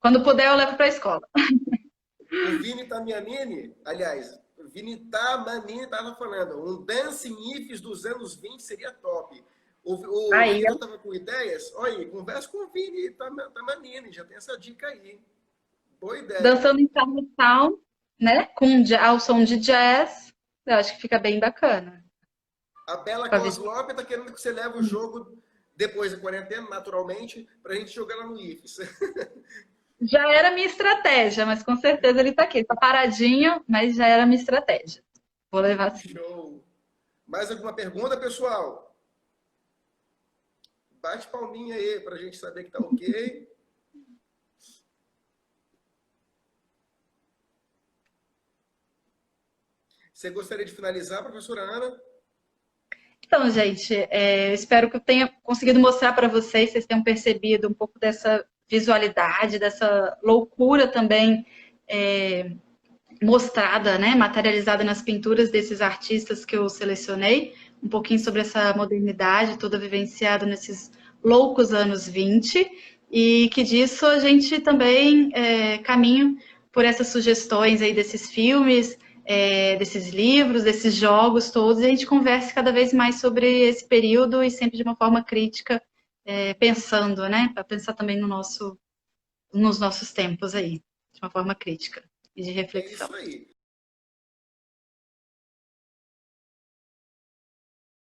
Quando puder, eu levo para a escola. O Vini Tamianini, aliás, o Vini Tamanini estava falando, um Dancing Ifs dos anos 20 seria top. O Aí, Vitor estava com ideias? Olha aí, conversa com o Vini Tamanini, já tem essa dica aí. Boa ideia. dançando em Chinatown, né? Ao som de jazz, eu acho que fica bem bacana. A Bela Pra ver. Coslope está querendo que você leve o jogo depois da quarentena, naturalmente, para a gente jogar lá no Ifs. Já era minha estratégia, mas com certeza ele tá aqui. Ele tá paradinho, mas já era minha estratégia. Vou levar sim. Show. Mais alguma pergunta, pessoal? Bate palminha aí para a gente saber que tá ok. Você gostaria de finalizar, professora Ana? Então, gente, eu espero que eu tenha conseguido mostrar para vocês, vocês tenham percebido um pouco dessa visualidade, dessa loucura também mostrada, né, materializada nas pinturas desses artistas que eu selecionei, um pouquinho sobre essa modernidade toda vivenciada nesses loucos anos 20, e que disso a gente também caminha por essas sugestões aí desses filmes, desses livros, desses jogos todos, e a gente converse cada vez mais sobre esse período e sempre de uma forma crítica, pensando, né, para pensar também nos nossos tempos aí, de uma forma crítica e de É reflexão. isso aí.